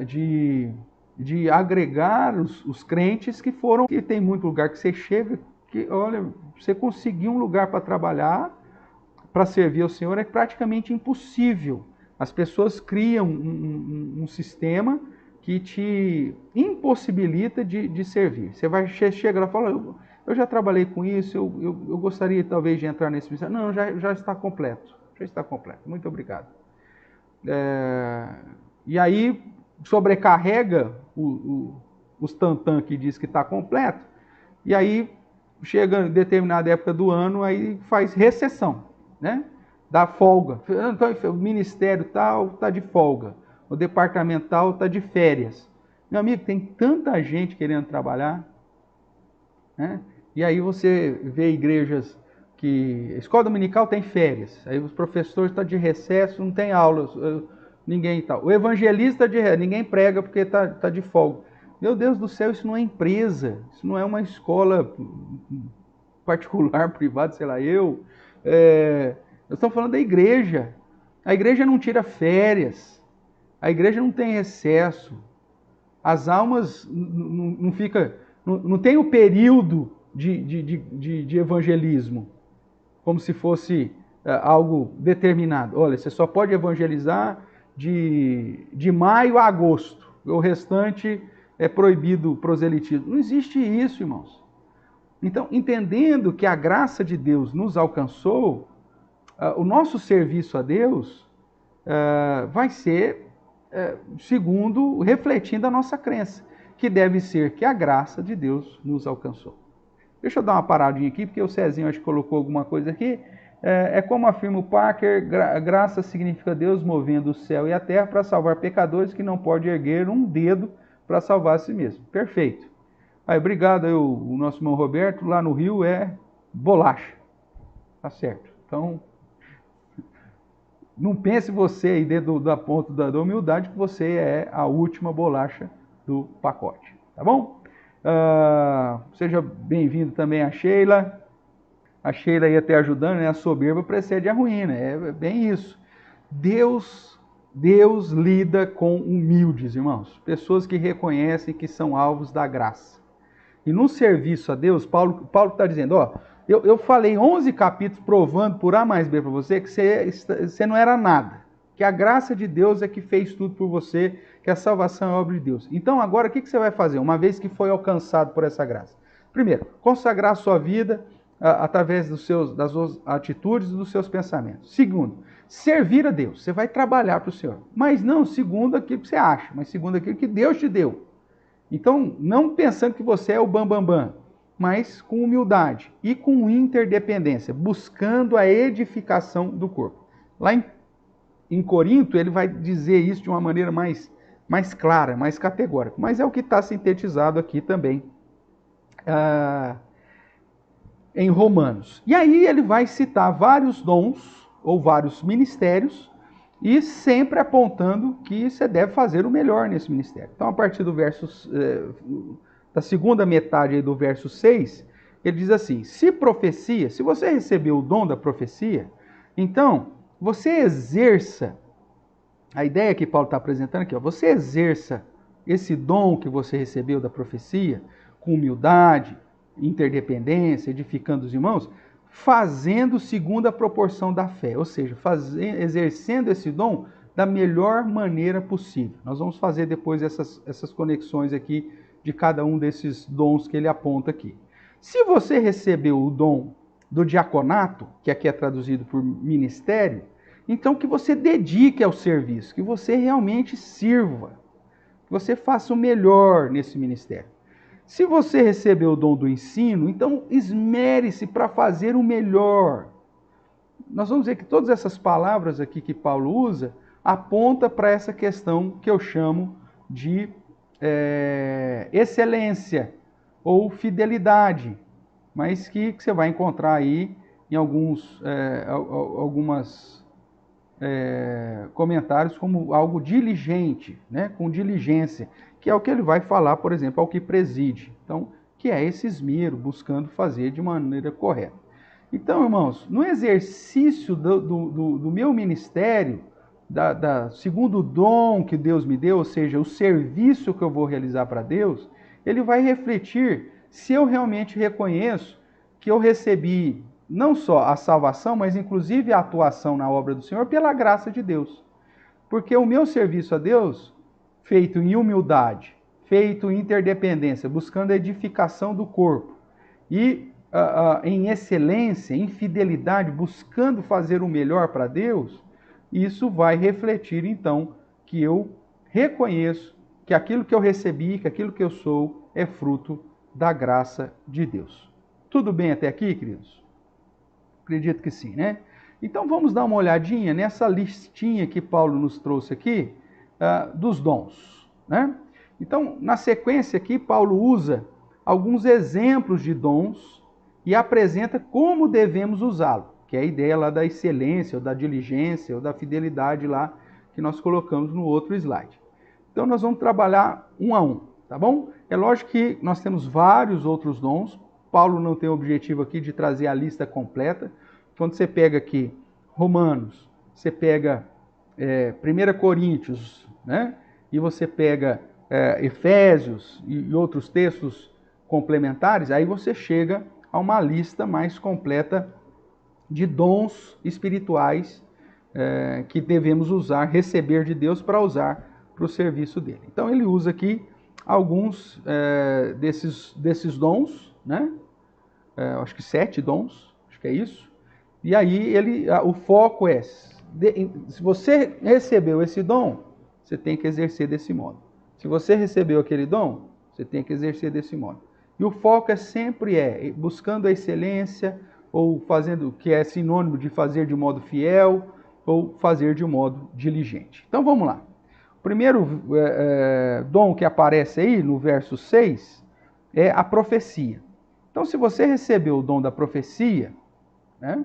de agregar os crentes que foram... Que tem muito lugar que você chega, que olha, você conseguir um lugar para trabalhar, para servir ao Senhor, é praticamente impossível. As pessoas criam um sistema que te impossibilita de servir. Você chega lá e fala, eu já trabalhei com isso, eu gostaria talvez de entrar nesse ministério. Não, já está completo. Já está completo. Muito obrigado. E aí sobrecarrega os tantã que diz que está completo, e aí chega em determinada época do ano, aí faz recessão, né? Dá folga. Então, o ministério tal está de folga, o departamento tal está de férias. Meu amigo, tem tanta gente querendo trabalhar, né? E aí você vê igrejas que... A escola dominical tem férias, aí os professores estão de recesso, não tem aulas, ninguém tal. O evangelista ninguém prega porque está de folga. Meu Deus do céu, isso não é empresa, isso não é uma escola particular, privada, sei lá, eu estou falando da igreja. A igreja não tira férias, a igreja não tem recesso, as almas não tem o período de evangelismo, como se fosse algo determinado. Olha, você só pode evangelizar de maio a agosto, o restante é proibido proselitismo. Não existe isso, irmãos. Então, entendendo que a graça de Deus nos alcançou, o nosso serviço a Deus vai ser refletindo a nossa crença, que deve ser que a graça de Deus nos alcançou. Deixa eu dar uma paradinha aqui, porque o Cezinho acho que colocou alguma coisa aqui. É como afirma o Parker, graça significa Deus movendo o céu e a terra para salvar pecadores que não pode erguer um dedo para salvar a si mesmo. Perfeito. Aí, obrigado aí, o nosso irmão Roberto, lá no Rio é bolacha. Tá certo. Então, não pense você aí dentro da ponta da humildade que você é a última bolacha do pacote. Tá bom? Seja bem-vindo também a Sheila. A Sheila ia até ajudando, né? A soberba precede a ruína. É bem isso. Deus lida com humildes, irmãos. Pessoas que reconhecem que são alvos da graça. E no serviço a Deus, Paulo está dizendo, eu falei 11 capítulos provando por A mais B para você que você não era nada. Que a graça de Deus é que fez tudo por você, que a salvação é obra de Deus. Então agora o que você vai fazer, uma vez que foi alcançado por essa graça? Primeiro, consagrar a sua vida através das suas atitudes e dos seus pensamentos. Segundo, servir a Deus. Você vai trabalhar para o Senhor. Mas não segundo aquilo que você acha, mas segundo aquilo que Deus te deu. Então, não pensando que você é o bambambam. mas com humildade e com interdependência, buscando a edificação do corpo. Lá em Corinto, ele vai dizer isso de uma maneira mais clara, mais categórica, mas é o que está sintetizado aqui também em Romanos. E aí ele vai citar vários dons ou vários ministérios e sempre apontando que você deve fazer o melhor nesse ministério. Então, a partir do da segunda metade aí do verso 6, ele diz assim: se profecia, se você recebeu o dom da profecia, então você exerça, a ideia que Paulo está apresentando aqui, você exerça esse dom que você recebeu da profecia com humildade, interdependência, edificando os irmãos, fazendo segundo a proporção da fé, ou seja, exercendo esse dom da melhor maneira possível. Nós vamos fazer depois essas conexões aqui de cada um desses dons que ele aponta aqui. Se você recebeu o dom do diaconato, que aqui é traduzido por ministério, então que você dedique ao serviço, que você realmente sirva, que você faça o melhor nesse ministério. Se você recebeu o dom do ensino, então esmere-se para fazer o melhor. Nós vamos ver que todas essas palavras aqui que Paulo usa apontam para essa questão que eu chamo de excelência ou fidelidade, mas que você vai encontrar aí em alguns comentários como algo diligente, né? Com diligência, que é o que ele vai falar, por exemplo, ao que preside. Então, que é esse esmero, buscando fazer de maneira correta. Então, irmãos, no exercício do meu ministério, segundo o dom que Deus me deu, ou seja, o serviço que eu vou realizar para Deus, ele vai refletir se eu realmente reconheço que eu recebi não só a salvação, mas inclusive a atuação na obra do Senhor pela graça de Deus. Porque o meu serviço a Deus, feito em humildade, feito em interdependência, buscando a edificação do corpo, e em excelência, em fidelidade, buscando fazer o melhor para Deus, isso vai refletir então que eu reconheço que aquilo que eu recebi, que aquilo que eu sou, é fruto da graça de Deus. Tudo bem até aqui, queridos? Acredito que sim, né? Então vamos dar uma olhadinha nessa listinha que Paulo nos trouxe aqui dos dons, né? Então, na sequência aqui, Paulo usa alguns exemplos de dons e apresenta como devemos usá-lo, que é a ideia lá da excelência, ou da diligência, ou da fidelidade lá que nós colocamos no outro slide. Então nós vamos trabalhar um a um, tá bom? É lógico que nós temos vários outros dons. Paulo não tem o objetivo aqui de trazer a lista completa. Quando você pega aqui Romanos, você pega 1 Coríntios, né? E você pega Efésios e outros textos complementares, aí você chega a uma lista mais completa de dons espirituais que devemos usar, receber de Deus para usar para o serviço dele. Então ele usa aqui alguns desses dons, né? Acho que 7 dons, acho que é isso. E aí o foco é, se você recebeu esse dom, você tem que exercer desse modo. Se você recebeu aquele dom, você tem que exercer desse modo. E o foco sempre buscando a excelência, ou fazendo, que é sinônimo de fazer de modo fiel, ou fazer de modo diligente. Então vamos lá. O primeiro dom que aparece aí no verso 6 é a profecia. Então, se você recebeu o dom da profecia, né?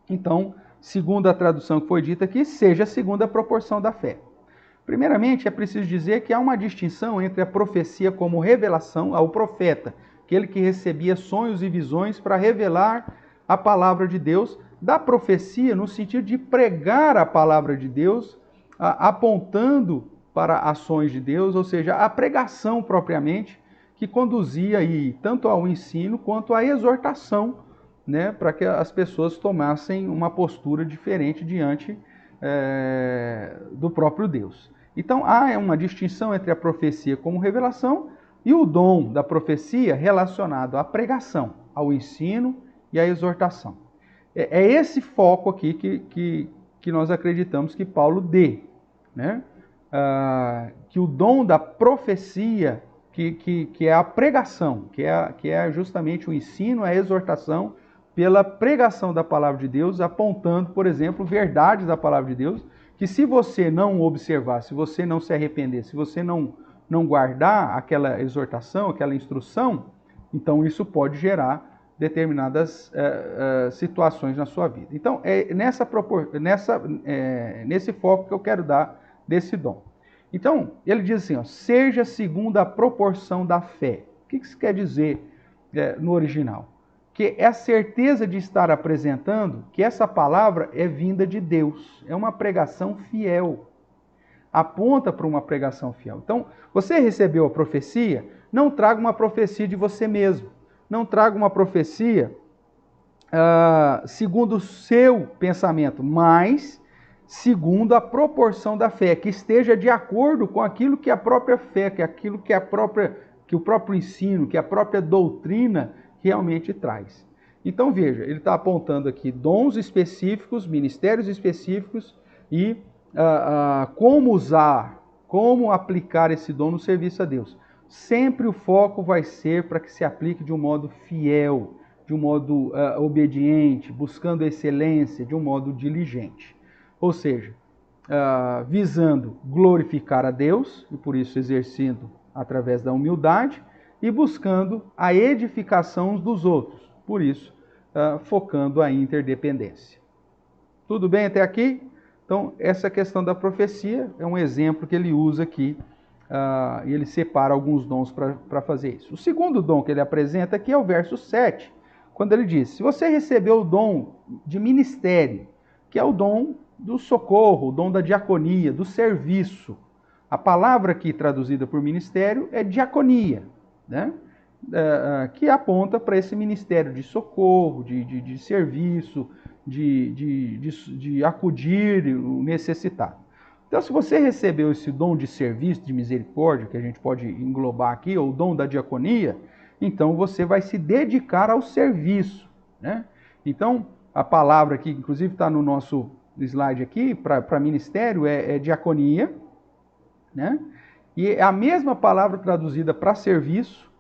Então, segundo a tradução que foi dita aqui, seja segundo a proporção da fé. Primeiramente, é preciso dizer que há uma distinção entre a profecia como revelação ao profeta, aquele que recebia sonhos e visões para revelar a palavra de Deus, da profecia no sentido de pregar a palavra de Deus, apontando para ações de Deus, ou seja, a pregação propriamente, que conduzia aí tanto ao ensino quanto à exortação, né, para que as pessoas tomassem uma postura diferente diante do próprio Deus. Então há uma distinção entre a profecia como revelação e o dom da profecia relacionado à pregação, ao ensino e à exortação. É esse foco aqui que nós acreditamos que Paulo dê, né? Que o dom da profecia, que é a pregação, que é justamente o ensino, a exortação pela pregação da palavra de Deus, apontando, por exemplo, verdades da palavra de Deus, que se você não observar, se você não se arrepender, se você não guardar aquela exortação, aquela instrução, então isso pode gerar determinadas situações na sua vida. Então, é nesse foco que eu quero dar desse dom. Então, ele diz assim, ó, seja segundo a proporção da fé. O que isso quer dizer no original? Que é a certeza de estar apresentando que essa palavra é vinda de Deus. É uma pregação fiel. Aponta para uma pregação fiel. Então, você recebeu a profecia, não traga uma profecia de você mesmo. Não traga uma profecia segundo o seu pensamento, mas segundo a proporção da fé, que esteja de acordo com aquilo que a própria fé, que aquilo que o próprio ensino, que a própria doutrina realmente traz. Então veja, ele está apontando aqui dons específicos, ministérios específicos e como usar, como aplicar esse dom no serviço a Deus. Sempre o foco vai ser para que se aplique de um modo fiel, de um modo obediente, buscando excelência, de um modo diligente. Ou seja, visando glorificar a Deus, e por isso exercendo através da humildade, e buscando a edificação uns dos outros, por isso focando a interdependência. Tudo bem até aqui? Então, essa questão da profecia é um exemplo que ele usa aqui, e ele separa alguns dons para fazer isso. O segundo dom que ele apresenta aqui é o verso 7, quando ele diz, se você recebeu o dom de ministério, que é o dom do socorro, o dom da diaconia, do serviço. A palavra aqui traduzida por ministério é diaconia, né? Que aponta para esse ministério de socorro, de serviço, de acudir o necessitado. Então, se você recebeu esse dom de serviço, de misericórdia, que a gente pode englobar aqui, ou o dom da diaconia, então você vai se dedicar ao serviço, né? Então, a palavra aqui, inclusive está no nosso slide aqui, para ministério, é diaconia, né? E é a mesma palavra traduzida para serviço,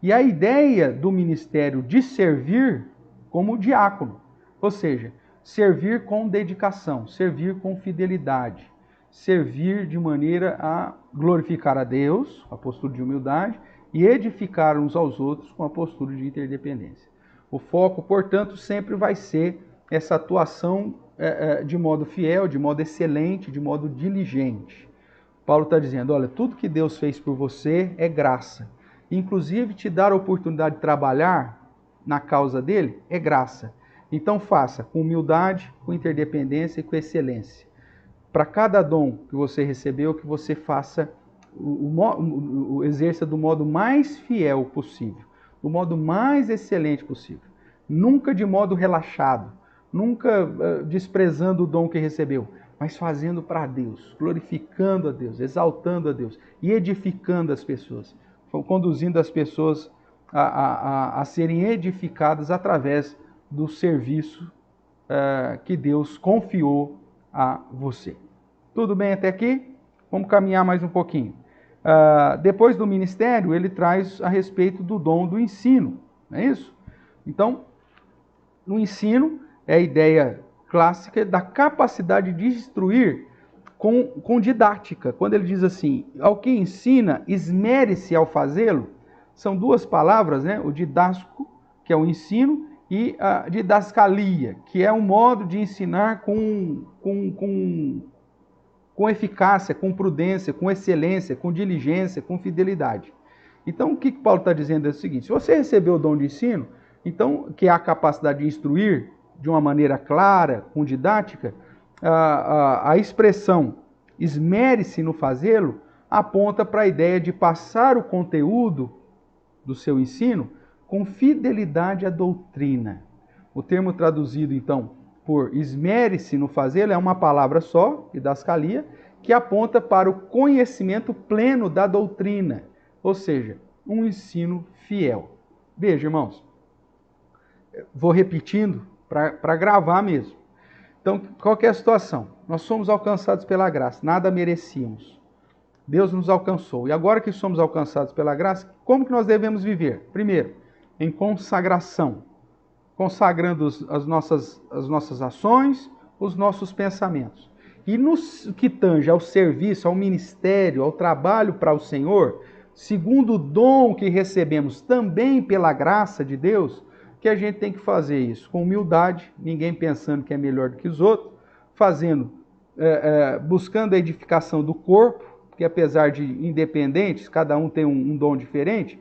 e a ideia do ministério de servir como diácono, ou seja, servir com dedicação, servir com fidelidade, servir de maneira a glorificar a Deus, a postura de humildade, e edificar uns aos outros com a postura de interdependência. O foco, portanto, sempre vai ser essa atuação de modo fiel, de modo excelente, de modo diligente. Paulo está dizendo, olha, tudo que Deus fez por você é graça. Inclusive, te dar a oportunidade de trabalhar na causa dele é graça. Então, faça com humildade, com interdependência e com excelência. Para cada dom que você recebeu, que você faça, exerça do modo mais fiel possível, do modo mais excelente possível. Nunca de modo relaxado, nunca desprezando o dom que recebeu, mas fazendo para Deus, glorificando a Deus, exaltando a Deus e edificando as pessoas, conduzindo as pessoas a serem edificadas através do serviço que Deus confiou a você. Tudo bem até aqui? Vamos caminhar mais um pouquinho. Depois do ministério, ele traz a respeito do dom do ensino, não é isso? Então, no ensino, é a ideia clássica da capacidade de instruir com didática. Quando ele diz assim, ao que ensina, esmere-se ao fazê-lo, são duas palavras, né? O didático, que é o ensino, e a didascalia, que é um modo de ensinar com eficácia, com prudência, com excelência, com diligência, com fidelidade. Então, o que Paulo está dizendo é o seguinte, se você recebeu o dom de ensino, então, que é a capacidade de instruir de uma maneira clara, com didática, a expressão esmere-se no fazê-lo aponta para a ideia de passar o conteúdo do seu ensino com fidelidade à doutrina. O termo traduzido, então, por esmere-se no fazê-lo é uma palavra só, didascalia, que aponta para o conhecimento pleno da doutrina, ou seja, um ensino fiel. Veja, irmãos, vou repetindo para gravar mesmo. Então, qual que é a situação? Nós somos alcançados pela graça, nada merecíamos. Deus nos alcançou. E agora que somos alcançados pela graça, como que nós devemos viver? Primeiro, em consagração. Consagrando as nossas ações, os nossos pensamentos. E no que tange ao serviço, ao ministério, ao trabalho para o Senhor, segundo o dom que recebemos também pela graça de Deus, que a gente tem que fazer isso com humildade, ninguém pensando que é melhor do que os outros, buscando a edificação do corpo, que apesar de independentes, cada um tem um dom diferente,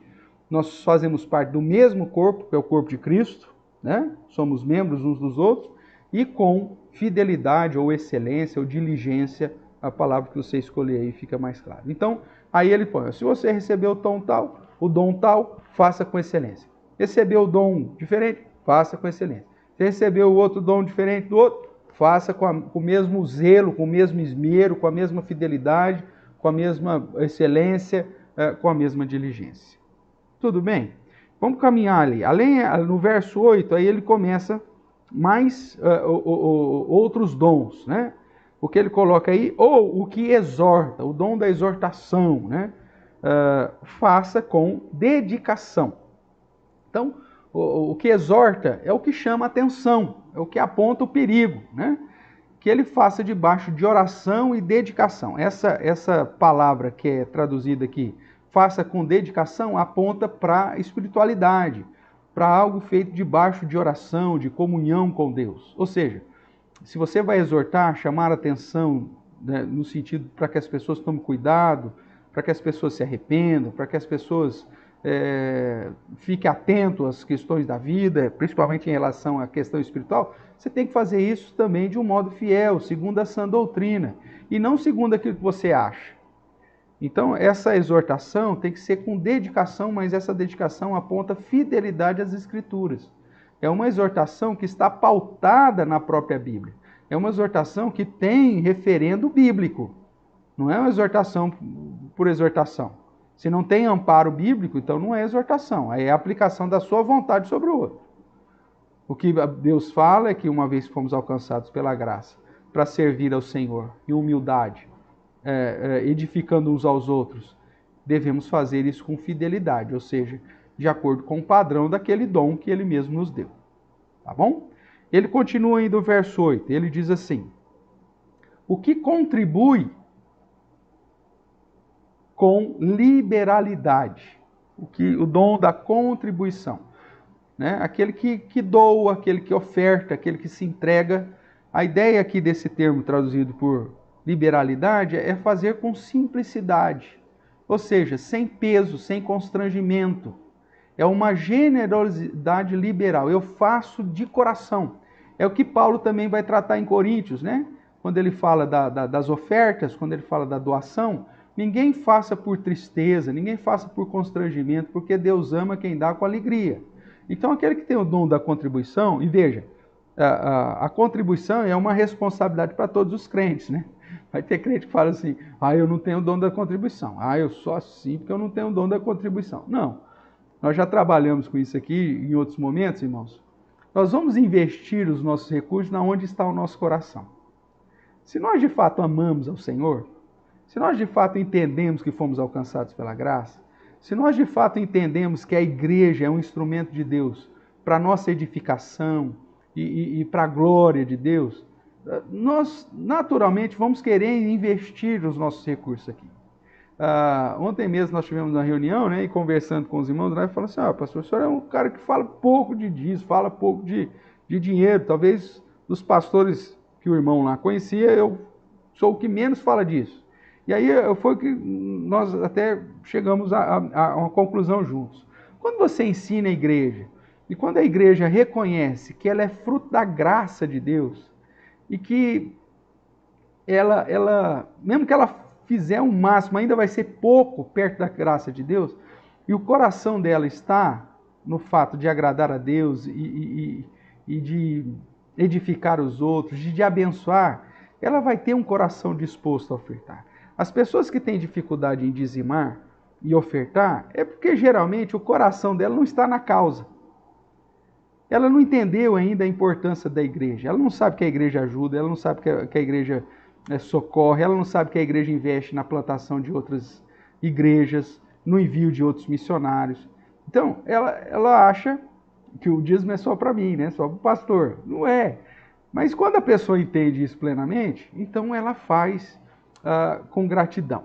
nós fazemos parte do mesmo corpo, que é o corpo de Cristo, né? Somos membros uns dos outros, e com fidelidade ou excelência ou diligência, a palavra que você escolher aí fica mais claro. Então, aí ele põe, se você recebeu o dom tal, faça com excelência. Recebeu o dom diferente, faça com excelência. Se recebeu o outro dom diferente do outro, faça com o mesmo zelo, com o mesmo esmero, com a mesma fidelidade, com a mesma excelência, com a mesma diligência. Tudo bem? Vamos caminhar ali. No verso 8, aí ele começa mais outros dons, né? O que ele coloca aí, ou o que exorta, o dom da exortação, né? Faça com dedicação. Então, o que exorta é o que chama atenção, é o que aponta o perigo, né? Que ele faça debaixo de oração e dedicação. Essa palavra que é traduzida aqui, faça com dedicação, aponta para a espiritualidade, para algo feito debaixo de oração, de comunhão com Deus. Ou seja, se você vai exortar, chamar a atenção, né, no sentido para que as pessoas tomem cuidado, para que as pessoas se arrependam, para que as pessoas fiquem atentas às questões da vida, principalmente em relação à questão espiritual, você tem que fazer isso também de um modo fiel, segundo a sã doutrina, e não segundo aquilo que você acha. Então, essa exortação tem que ser com dedicação, mas essa dedicação aponta fidelidade às Escrituras. É uma exortação que está pautada na própria Bíblia. É uma exortação que tem referendo bíblico. Não é uma exortação por exortação. Se não tem amparo bíblico, então não é exortação. Aí é a aplicação da sua vontade sobre o outro. O que Deus fala é que uma vez que fomos alcançados pela graça, para servir ao Senhor em humildade, edificando uns aos outros, devemos fazer isso com fidelidade, ou seja, de acordo com o padrão daquele dom que Ele mesmo nos deu. Tá bom? Ele continua ainda o verso 8, ele diz assim, o que contribui com liberalidade, o dom da contribuição, né? Aquele que doa, aquele que oferta, aquele que se entrega. A ideia aqui desse termo traduzido por liberalidade é fazer com simplicidade, ou seja, sem peso, sem constrangimento. É uma generosidade liberal, eu faço de coração. É o que Paulo também vai tratar em Coríntios, né? Quando ele fala das ofertas, quando ele fala da doação, ninguém faça por tristeza, ninguém faça por constrangimento, porque Deus ama quem dá com alegria. Então, aquele que tem o dom da contribuição, e veja, a contribuição é uma responsabilidade para todos os crentes, né? Vai ter crente que fala assim, eu não tenho o dom da contribuição. Eu sou assim porque eu não tenho o dom da contribuição. Não, nós já trabalhamos com isso aqui em outros momentos, irmãos. Nós vamos investir os nossos recursos na onde está o nosso coração. Se nós de fato amamos ao Senhor, se nós de fato entendemos que fomos alcançados pela graça, se nós de fato entendemos que a igreja é um instrumento de Deus para a nossa edificação e para a glória de Deus, nós naturalmente vamos querer investir os nossos recursos aqui. Ontem mesmo nós tivemos uma reunião, né, e conversando com os irmãos, nós falamos assim, pastor, o senhor é um cara que fala pouco de dízimo, fala pouco de dinheiro, talvez dos pastores que o irmão lá conhecia, eu sou o que menos fala disso. E aí foi que nós até chegamos a uma conclusão juntos. Quando você ensina a igreja, e quando a igreja reconhece que ela é fruto da graça de Deus, e que ela mesmo que ela fizer o máximo, ainda vai ser pouco perto da graça de Deus, e o coração dela está no fato de agradar a Deus e de edificar os outros, de abençoar, ela vai ter um coração disposto a ofertar. As pessoas que têm dificuldade em dizimar e ofertar, é porque geralmente o coração dela não está na causa. Ela não entendeu ainda a importância da igreja. Ela não sabe que a igreja ajuda, ela não sabe que a igreja socorre, ela não sabe que a igreja investe na plantação de outras igrejas, no envio de outros missionários. Então, ela acha que o dízimo é só para mim, né? Só para o pastor. Não é. Mas quando a pessoa entende isso plenamente, então ela faz com gratidão,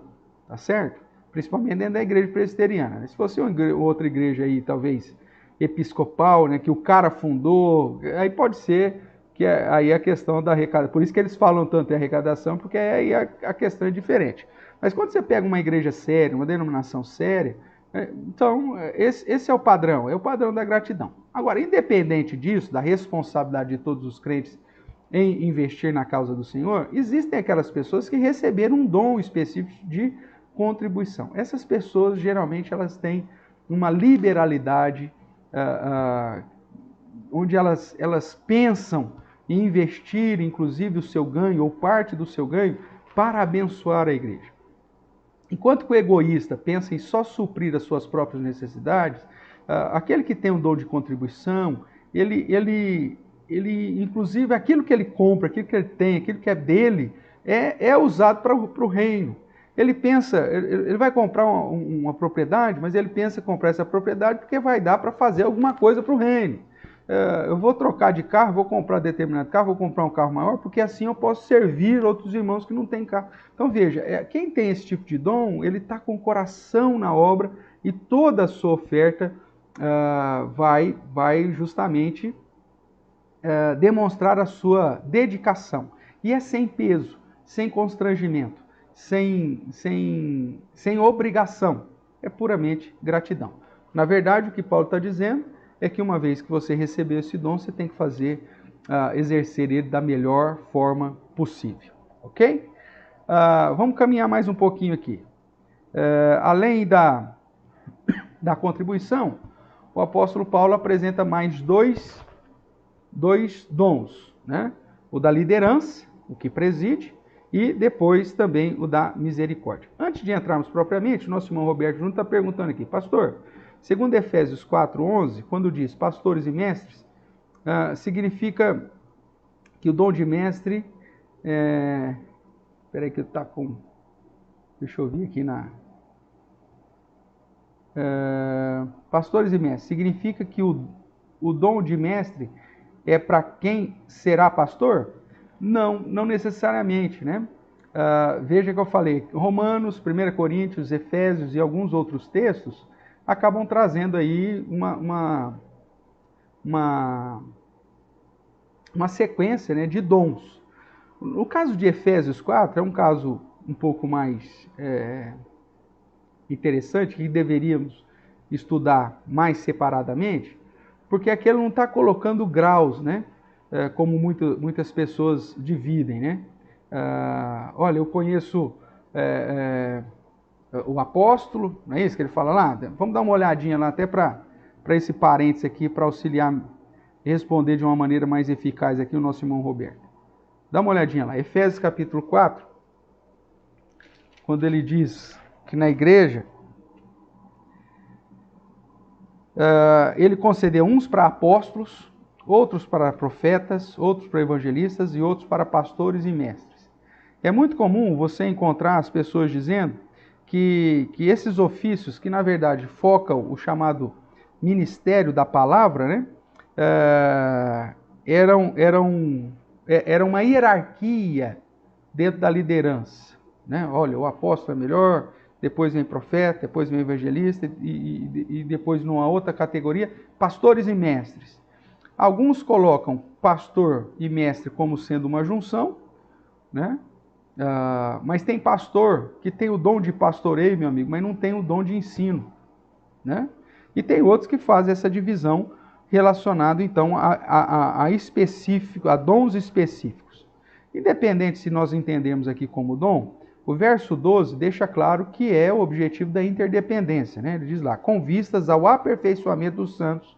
tá certo? Principalmente dentro da igreja presbiteriana. Se fosse outra igreja aí, talvez episcopal, né, que o cara fundou, aí pode ser que aí a questão da arrecadação, por isso que eles falam tanto em arrecadação, porque aí a questão é diferente. Mas quando você pega uma igreja séria, uma denominação séria, então esse é o padrão da gratidão. Agora, independente disso, da responsabilidade de todos os crentes em investir na causa do Senhor, existem aquelas pessoas que receberam um dom específico de contribuição. Essas pessoas, geralmente, elas têm uma liberalidade, onde elas pensam em investir, inclusive, o seu ganho ou parte do seu ganho para abençoar a igreja. Enquanto que o egoísta pensa em só suprir as suas próprias necessidades, aquele que tem um dom de contribuição, ele inclusive, aquilo que ele compra, aquilo que ele tem, aquilo que é dele, é usado para o reino. Ele pensa, ele vai comprar uma propriedade, mas ele pensa em comprar essa propriedade porque vai dar para fazer alguma coisa para o reino. Eu vou trocar de carro, vou comprar determinado carro, vou comprar um carro maior, porque assim eu posso servir outros irmãos que não têm carro. Então veja, quem tem esse tipo de dom, ele está com o coração na obra e toda a sua oferta vai justamente demonstrar a sua dedicação. E é sem peso, sem constrangimento, sem obrigação. É puramente gratidão. Na verdade, o que Paulo está dizendo é que uma vez que você recebeu esse dom, você tem que exercer ele da melhor forma possível. Ok? Vamos caminhar mais um pouquinho aqui. Além da contribuição, o apóstolo Paulo apresenta mais dois dons, né? O da liderança, o que preside, e depois também o da misericórdia. Antes de entrarmos propriamente, o nosso irmão Roberto Júnior está perguntando aqui, pastor, segundo Efésios 4:11, quando diz pastores e mestres, significa que o dom de mestre, espera aí que está com, deixa eu vir aqui pastores e mestres, significa que o dom de mestre é para quem será pastor? Não necessariamente, né? Veja que eu falei, Romanos, 1 Coríntios, Efésios e alguns outros textos acabam trazendo aí uma sequência, né, de dons. No caso de Efésios 4, é um caso um pouco mais interessante, que deveríamos estudar mais separadamente, porque aqui ele não está colocando graus, né? Como muitas pessoas dividem, né? Olha, eu conheço o apóstolo, não é isso que ele fala lá? Vamos dar uma olhadinha lá até para esse parênteses aqui, para auxiliar e responder de uma maneira mais eficaz aqui o nosso irmão Roberto. Dá uma olhadinha lá, Efésios capítulo 4, quando ele diz que na igreja ele concedeu uns para apóstolos, outros para profetas, outros para evangelistas e outros para pastores e mestres. É muito comum você encontrar as pessoas dizendo que esses ofícios, que na verdade focam o chamado ministério da palavra, né, era uma hierarquia dentro da liderança, né? Olha, o apóstolo é melhor, depois vem profeta, depois vem evangelista e depois numa outra categoria, pastores e mestres. Alguns colocam pastor e mestre como sendo uma junção, né? Mas tem pastor que tem o dom de pastoreio, meu amigo, mas não tem o dom de ensino, né? E tem outros que fazem essa divisão relacionada então a dons específicos. Independente se nós entendemos aqui como dom, o verso 12 deixa claro que é o objetivo da interdependência, né? Ele diz lá, com vistas ao aperfeiçoamento dos santos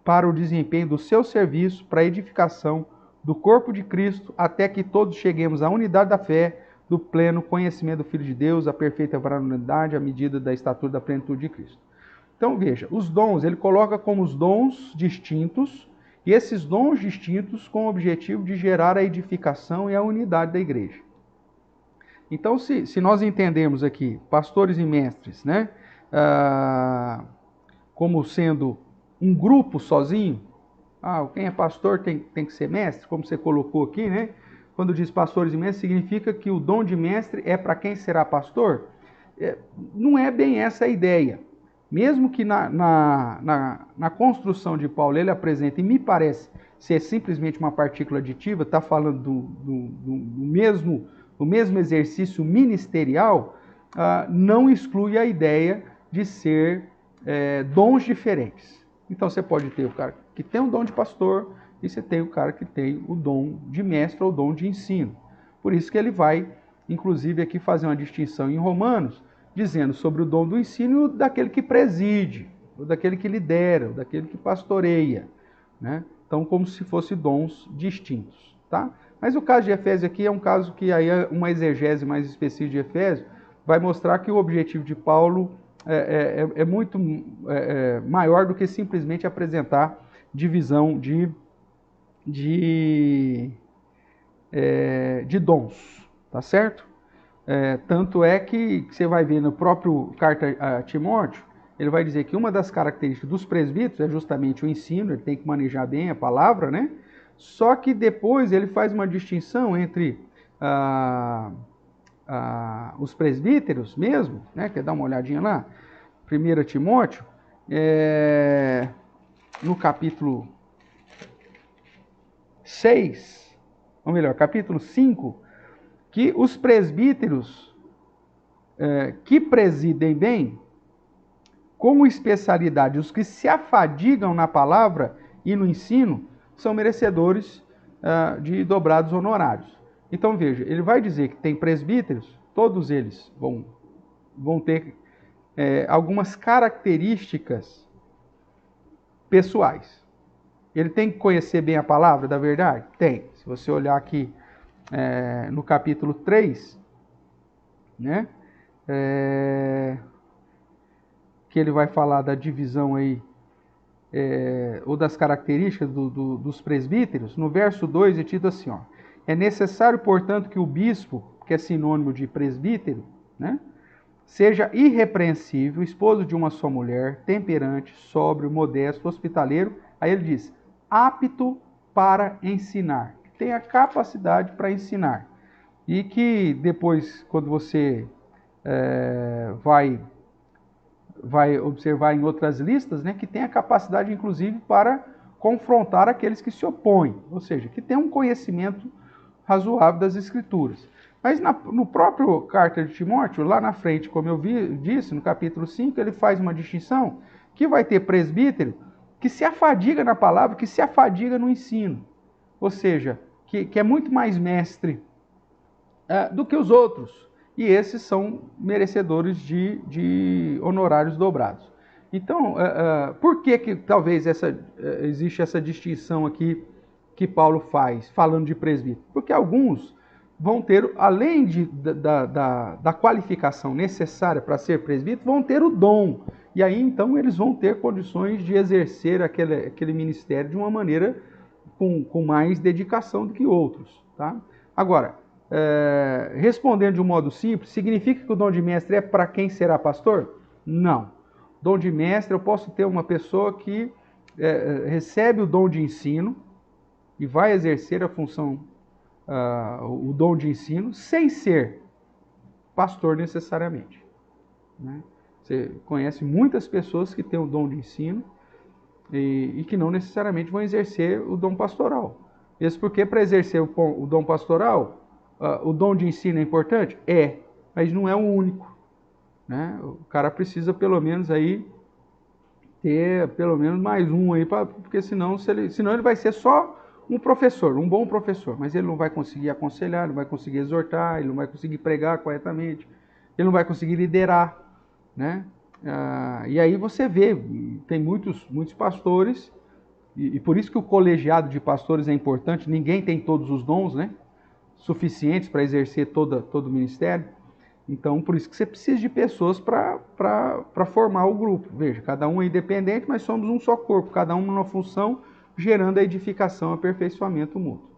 para o desempenho do seu serviço, para a edificação do corpo de Cristo, até que todos cheguemos à unidade da fé, do pleno conhecimento do Filho de Deus, à perfeita varonilidade, à medida da estatura da plenitude de Cristo. Então veja, os dons, ele coloca como os dons distintos, e esses dons distintos com o objetivo de gerar a edificação e a unidade da igreja. Então, se nós entendemos aqui pastores e mestres, né, como sendo um grupo sozinho, quem é pastor tem que ser mestre, como você colocou aqui, né? Quando diz pastores e mestres, significa que o dom de mestre é para quem será pastor? Não é bem essa a ideia. Mesmo que na construção de Paulo ele apresenta, e me parece ser simplesmente uma partícula aditiva, está falando do mesmo exercício ministerial, não exclui a ideia de ser dons diferentes. Então você pode ter o cara que tem o dom de pastor e você tem o cara que tem o dom de mestre ou o dom de ensino. Por isso que ele vai, inclusive, aqui fazer uma distinção em Romanos, dizendo sobre o dom do ensino daquele que preside, ou daquele que lidera, ou daquele que pastoreia, né? Então, como se fossem dons distintos, tá? Mas o caso de Efésios aqui é um caso que aí é uma exegese mais específica de Efésios, vai mostrar que o objetivo de Paulo é muito maior do que simplesmente apresentar divisão de dons, tá certo? Tanto é que você vai ver no próprio carta a Timóteo, ele vai dizer que uma das características dos presbíteros é justamente o ensino, ele tem que manejar bem a palavra, né? Só que depois ele faz uma distinção entre os presbíteros mesmo, né? Quer dar uma olhadinha lá? 1 Timóteo, no capítulo 6, ou melhor, capítulo 5, que os presbíteros que presidem bem, como especialidade, os que se afadigam na palavra e no ensino, são merecedores de dobrados honorários. Então veja, ele vai dizer que tem presbíteros, todos eles vão ter algumas características pessoais. Ele tem que conhecer bem a palavra da verdade? Tem. Se você olhar aqui no capítulo 3, né? Que ele vai falar da divisão aí, ou das características dos presbíteros, no verso 2 é dito assim, ó, é necessário, portanto, que o bispo, que é sinônimo de presbítero, né, seja irrepreensível, esposo de uma só mulher, temperante, sóbrio, modesto, hospitaleiro, aí ele diz, apto para ensinar, que tem a capacidade para ensinar. E que depois, quando você vai observar em outras listas, né, que tem a capacidade, inclusive, para confrontar aqueles que se opõem, ou seja, que tem um conhecimento razoável das Escrituras. Mas no próprio carta de Timóteo, lá na frente, como eu disse, no capítulo 5, ele faz uma distinção que vai ter presbítero que se afadiga na palavra, que se afadiga no ensino, ou seja, que é muito mais mestre do que os outros. E esses são merecedores de honorários dobrados. Então, por que talvez existe essa distinção aqui que Paulo faz, falando de presbítero? Porque alguns vão ter, além da qualificação necessária para ser presbítero, vão ter o dom. E aí, então, eles vão ter condições de exercer aquele ministério de uma maneira com mais dedicação do que outros. Tá? Agora, respondendo de um modo simples, significa que o dom de mestre é para quem será pastor? Não. Dom de mestre, eu posso ter uma pessoa que recebe o dom de ensino e vai exercer a função, o dom de ensino, sem ser pastor necessariamente. Né? Você conhece muitas pessoas que têm o dom de ensino e que não necessariamente vão exercer o dom pastoral. Isso porque para exercer o dom pastoral, o dom de ensino é importante? Mas não é o único. Né? O cara precisa pelo menos aí ter pelo menos mais um aí, porque senão ele vai ser só um professor, um bom professor, mas ele não vai conseguir aconselhar, ele não vai conseguir exortar, ele não vai conseguir pregar corretamente, ele não vai conseguir liderar, né? E aí você vê, tem muitos pastores, e por isso que o colegiado de pastores é importante, ninguém tem todos os dons, né? Suficientes para exercer todo o ministério. Então, por isso que você precisa de pessoas para formar o grupo. Veja, cada um é independente, mas somos um só corpo, cada um numa função, gerando a edificação, aperfeiçoamento mútuo.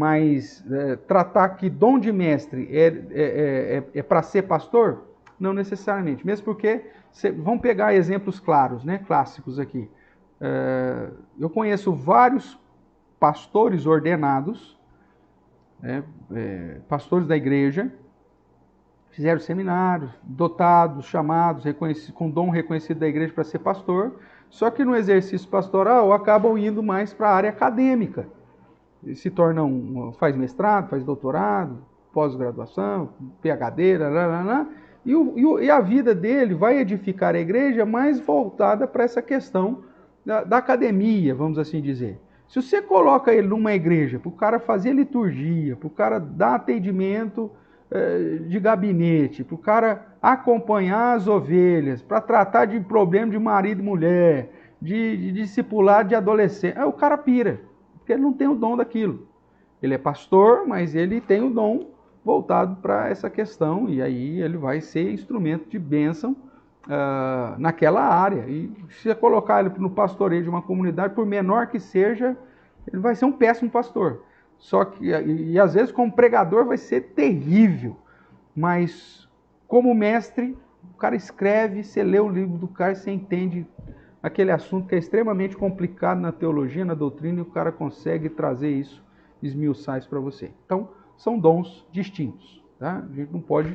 mas tratar que dom de mestre é para ser pastor? Não necessariamente, mesmo porque, vamos pegar exemplos claros, né, clássicos aqui. Eu conheço vários pastores ordenados, pastores da igreja, fizeram seminários, dotados, chamados, com dom reconhecido da igreja para ser pastor, só que no exercício pastoral acabam indo mais para a área acadêmica. Se tornam, faz mestrado, faz doutorado, pós-graduação, PhD, e a vida dele vai edificar a igreja mais voltada para essa questão da academia, vamos assim dizer. Se você coloca ele numa igreja para o cara fazer liturgia, para o cara dar atendimento de gabinete, para o cara acompanhar as ovelhas, para tratar de problema de marido e mulher, de discipular de adolescente, aí o cara pira, porque ele não tem o dom daquilo. Ele é pastor, mas ele tem o dom voltado para essa questão, e aí ele vai ser instrumento de bênção naquela área. E se você colocar ele no pastoreio de uma comunidade, por menor que seja, ele vai ser um péssimo pastor. Só que, e às vezes como pregador vai ser terrível, mas como mestre, o cara escreve, você lê o livro do cara, você entende aquele assunto que é extremamente complicado na teologia, na doutrina, e o cara consegue trazer isso, esmiuçar isso para você. Então, são dons distintos, tá? A gente não pode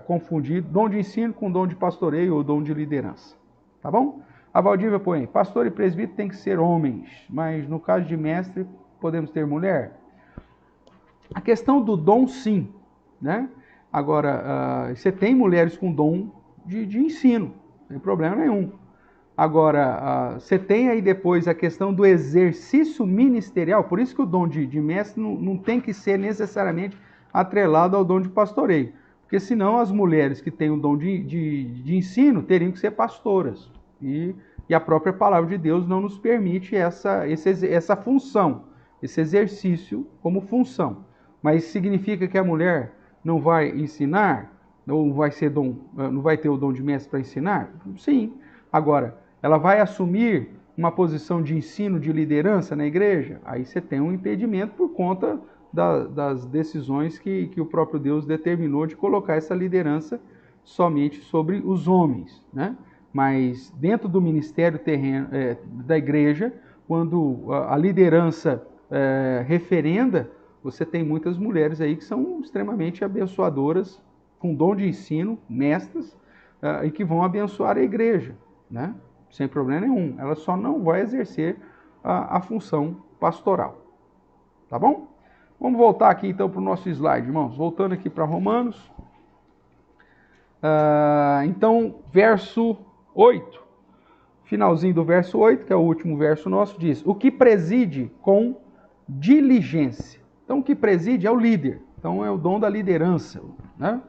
confundir dom de ensino com dom de pastoreio ou dom de liderança, tá bom? A Valdívia põe, pastor e presbítero tem que ser homens, mas no caso de mestre, podemos ter mulher? A questão do dom, sim, né? Agora, você tem mulheres com dom de ensino, não tem problema nenhum. Agora, você tem aí depois a questão do exercício ministerial, por isso que o dom de mestre não tem que ser necessariamente atrelado ao dom de pastoreio, porque senão as mulheres que têm o dom de ensino teriam que ser pastoras, e a própria palavra de Deus não nos permite essa função, esse exercício como função. Mas significa que a mulher não vai ensinar, não vai ter o dom de mestre para ensinar? Sim. Agora, ela vai assumir uma posição de ensino, de liderança na igreja? Aí você tem um impedimento por conta das decisões que o próprio Deus determinou de colocar essa liderança somente sobre os homens, né? Mas dentro do ministério terreno da igreja, quando a liderança referenda, você tem muitas mulheres aí que são extremamente abençoadoras, com dom de ensino, mestras, e que vão abençoar a igreja, né? Sem problema nenhum. Ela só não vai exercer a função pastoral. Tá bom? Vamos voltar aqui então para o nosso slide, irmãos. Voltando aqui para Romanos. Então, verso 8. Finalzinho do verso 8, que é o último verso nosso, diz: o que preside com diligência. Então, o que preside é o líder. Então, é o dom da liderança, né?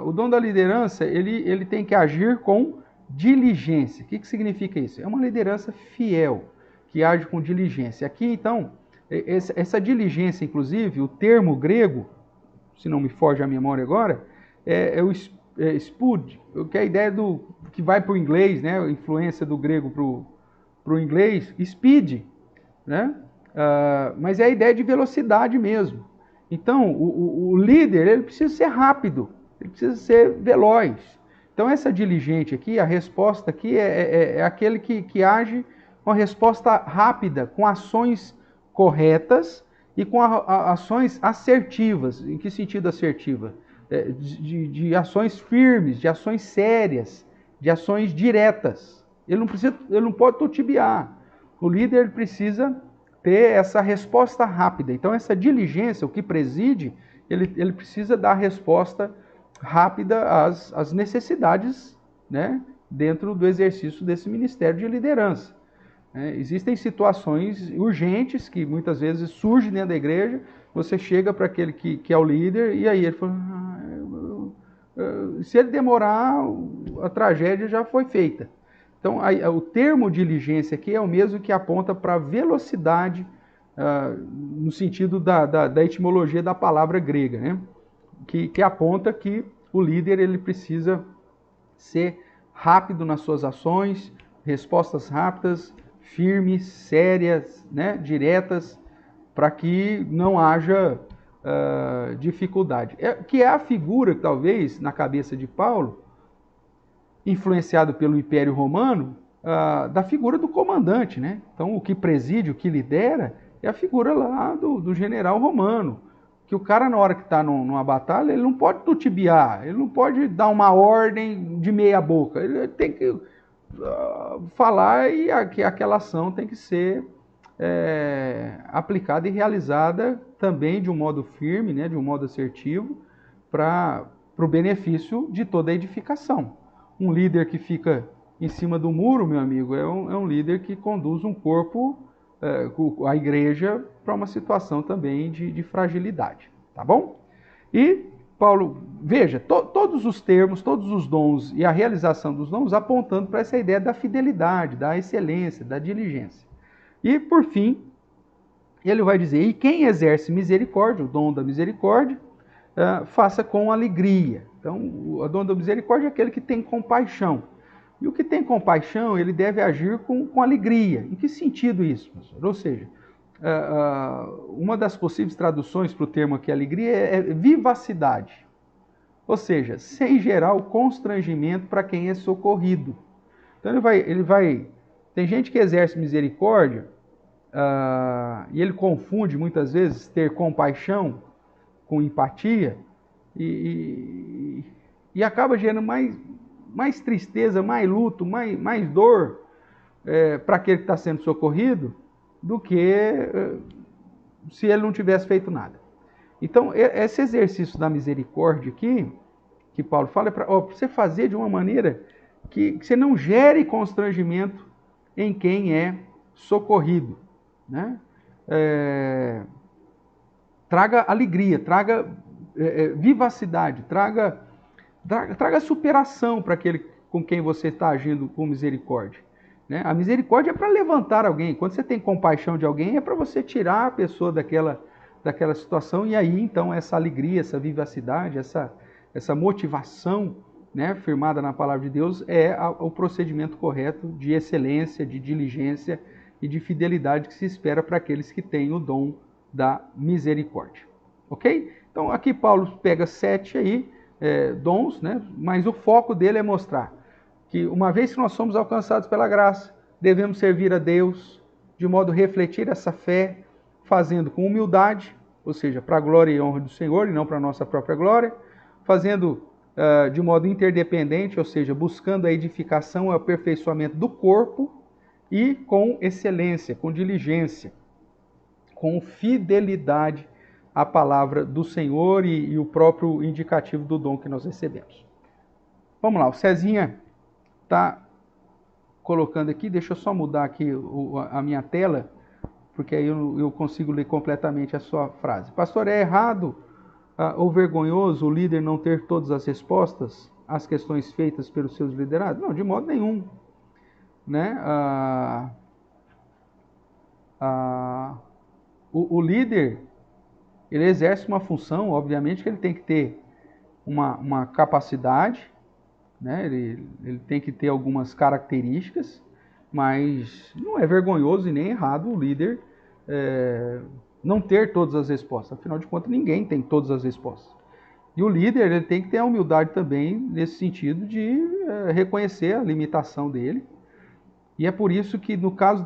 O dom da liderança, ele tem que agir com diligência. O que significa isso? É uma liderança fiel, que age com diligência. Aqui, então, essa diligência, inclusive, o termo grego, se não me foge a memória agora, é o spud, que é a ideia do que vai para o inglês, né? A influência do grego para o inglês, speed, né? Mas é a ideia de velocidade mesmo. Então, o líder, ele precisa ser rápido, ele precisa ser veloz. Então, essa diligente aqui, a resposta aqui é aquele que age com a resposta rápida, com ações corretas e com ações assertivas. Em que sentido assertiva? De ações firmes, de ações sérias, de ações diretas. Ele não pode totibiar. O líder precisa ter essa resposta rápida. Então, essa diligência, o que preside, ele precisa dar resposta rápida às necessidades, né, dentro do exercício desse ministério de liderança. Existem situações urgentes que muitas vezes surgem dentro da igreja, você chega para aquele que é o líder, e aí ele fala, se ele demorar, a tragédia já foi feita. Então, o termo diligência aqui é o mesmo que aponta para velocidade, no sentido da etimologia da palavra grega, né? Que aponta que o líder ele precisa ser rápido nas suas ações, respostas rápidas, firmes, sérias, né? Diretas, para que não haja dificuldade. Que é a figura, talvez, na cabeça de Paulo, influenciado pelo Império Romano, da figura do comandante, né? Então, o que preside, o que lidera, é a figura lá do general romano. Que o cara, na hora que está numa batalha, ele não pode tutibiar, ele não pode dar uma ordem de meia boca, ele tem que falar e que aquela ação tem que ser aplicada e realizada também de um modo firme, né, de um modo assertivo, para o benefício de toda a edificação. Um líder que fica em cima do muro, meu amigo, é um líder que conduz um corpo, a igreja, para uma situação também de fragilidade, tá bom? E Paulo, veja, todos os termos, todos os dons e a realização dos dons apontando para essa ideia da fidelidade, da excelência, da diligência. E, por fim, ele vai dizer, e quem exerce misericórdia, o dom da misericórdia, faça com alegria. Então, o dom da misericórdia é aquele que tem compaixão. E o que tem compaixão, ele deve agir com alegria. Em que sentido isso, professor? Ou seja, uma das possíveis traduções para o termo aqui, alegria, é vivacidade. Ou seja, sem gerar o constrangimento para quem é socorrido. Então, ele vai... Tem gente que exerce misericórdia e ele confunde muitas vezes ter compaixão com empatia e acaba gerando mais tristeza, mais luto, mais dor para aquele que está sendo socorrido do que se ele não tivesse feito nada. Então, esse exercício da misericórdia aqui, que Paulo fala, é para você fazer de uma maneira que você não gere constrangimento em quem é socorrido, né? Traga alegria, traga vivacidade, traga superação para aquele com quem você está agindo com misericórdia, né? A misericórdia é para levantar alguém. Quando você tem compaixão de alguém, é para você tirar a pessoa daquela situação, e aí então essa alegria, essa vivacidade, essa motivação, né, firmada na palavra de Deus, é o procedimento correto de excelência, de diligência e de fidelidade que se espera para aqueles que têm o dom da misericórdia. Ok? Então aqui Paulo pega 7 aí, dons, né, mas o foco dele é mostrar que uma vez que nós somos alcançados pela graça, devemos servir a Deus de modo a refletir essa fé, fazendo com humildade, ou seja, para a glória e honra do Senhor e não para a nossa própria glória, fazendo de modo interdependente, ou seja, buscando a edificação e o aperfeiçoamento do corpo e com excelência, com diligência, com fidelidade à palavra do Senhor e o próprio indicativo do dom que nós recebemos. Vamos lá, o Cezinha está colocando aqui, deixa eu só mudar aqui a minha tela, porque aí eu consigo ler completamente a sua frase. Pastor, é errado ou vergonhoso o líder não ter todas as respostas às questões feitas pelos seus liderados? Não, de modo nenhum, né? O líder, ele exerce uma função, obviamente que ele tem que ter uma capacidade, né? Ele tem que ter algumas características, mas não é vergonhoso e nem errado o líder não ter todas as respostas. Afinal de contas, ninguém tem todas as respostas. E o líder, ele tem que ter a humildade também nesse sentido de reconhecer a limitação dele. E é por isso que no caso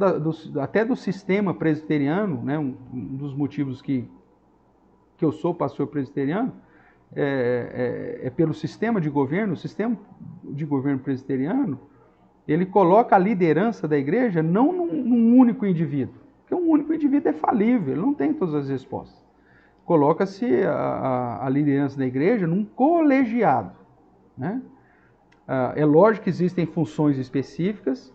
até do sistema presbiteriano, né, um dos motivos que eu sou pastor presbiteriano, é pelo sistema de governo. O sistema de governo presbiteriano, ele coloca a liderança da igreja não num único indivíduo, porque um único indivíduo é falível, ele não tem todas as respostas. Coloca-se a liderança da igreja num colegiado, né? É lógico que existem funções específicas.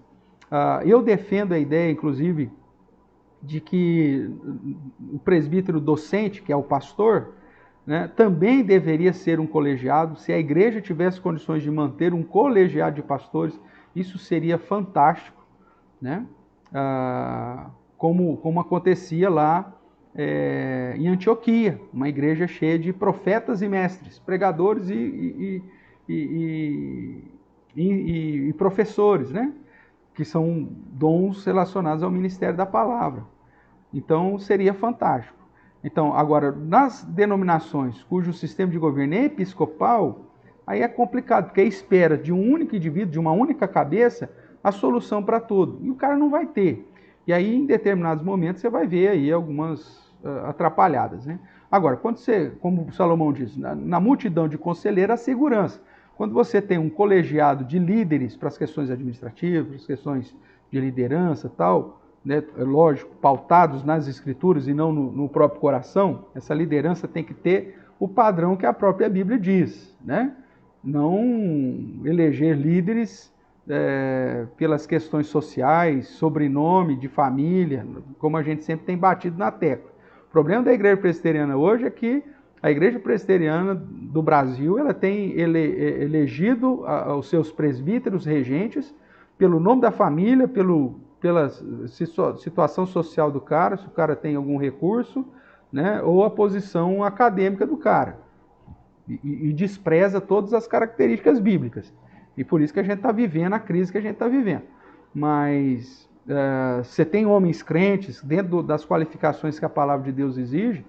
Eu defendo a ideia, inclusive, de que o presbítero docente, que é o pastor, né, também deveria ser um colegiado. Se a igreja tivesse condições de manter um colegiado de pastores, isso seria fantástico, né? Como acontecia lá em Antioquia, uma igreja cheia de profetas e mestres, pregadores e professores, né? Que são dons relacionados ao ministério da palavra. Então, seria fantástico. Então, agora, nas denominações cujo sistema de governo é episcopal, aí é complicado, porque espera de um único indivíduo, de uma única cabeça, a solução para tudo. E o cara não vai ter. E aí, em determinados momentos, você vai ver aí algumas atrapalhadas, né? Agora, quando você, como Salomão diz, na multidão de conselheiros, a segurança. Quando você tem um colegiado de líderes para as questões administrativas, as questões de liderança e tal, né, lógico, pautados nas escrituras e não no próprio coração, essa liderança tem que ter o padrão que a própria Bíblia diz, né? Não eleger líderes pelas questões sociais, sobrenome, de família, como a gente sempre tem batido na tecla. O problema da igreja presbiteriana hoje é que a igreja presbiteriana do Brasil ela tem elegido os seus presbíteros regentes pelo nome da família, pela situação social do cara, se o cara tem algum recurso, né, ou a posição acadêmica do cara. E despreza todas as características bíblicas. E por isso que a gente está vivendo a crise que a gente está vivendo. Mas você tem homens crentes, dentro das qualificações que a palavra de Deus exige,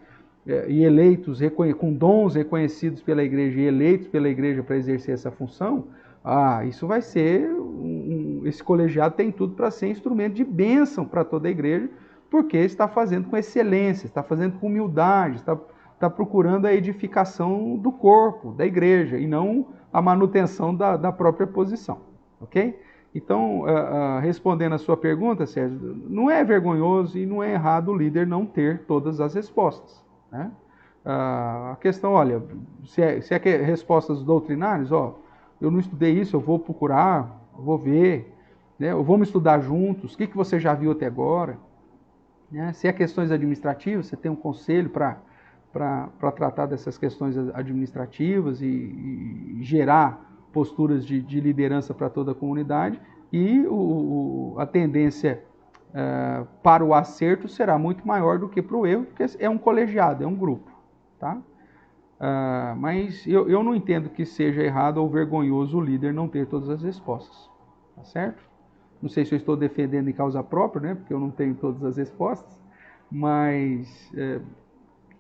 e eleitos, com dons reconhecidos pela igreja e eleitos pela igreja para exercer essa função, isso vai ser, esse colegiado tem tudo para ser instrumento de bênção para toda a igreja, porque está fazendo com excelência, está fazendo com humildade, está procurando a edificação do corpo, da igreja, e não a manutenção da própria posição, ok? Então, respondendo a sua pergunta, Sérgio, não é vergonhoso e não é errado o líder não ter todas as respostas, né? A questão, olha, se é respostas doutrinárias, eu não estudei isso, eu vou procurar, eu vou ver, né? Vamos estudar juntos, o que você já viu até agora, né? Se é questões administrativas, você tem um conselho para tratar dessas questões administrativas e gerar posturas de liderança para toda a comunidade, e a tendência para o acerto será muito maior do que para o erro, porque é um colegiado, é um grupo, tá? Mas eu não entendo que seja errado ou vergonhoso o líder não ter todas as respostas, tá certo? Não sei se eu estou defendendo em causa própria, né? Porque eu não tenho todas as respostas, mas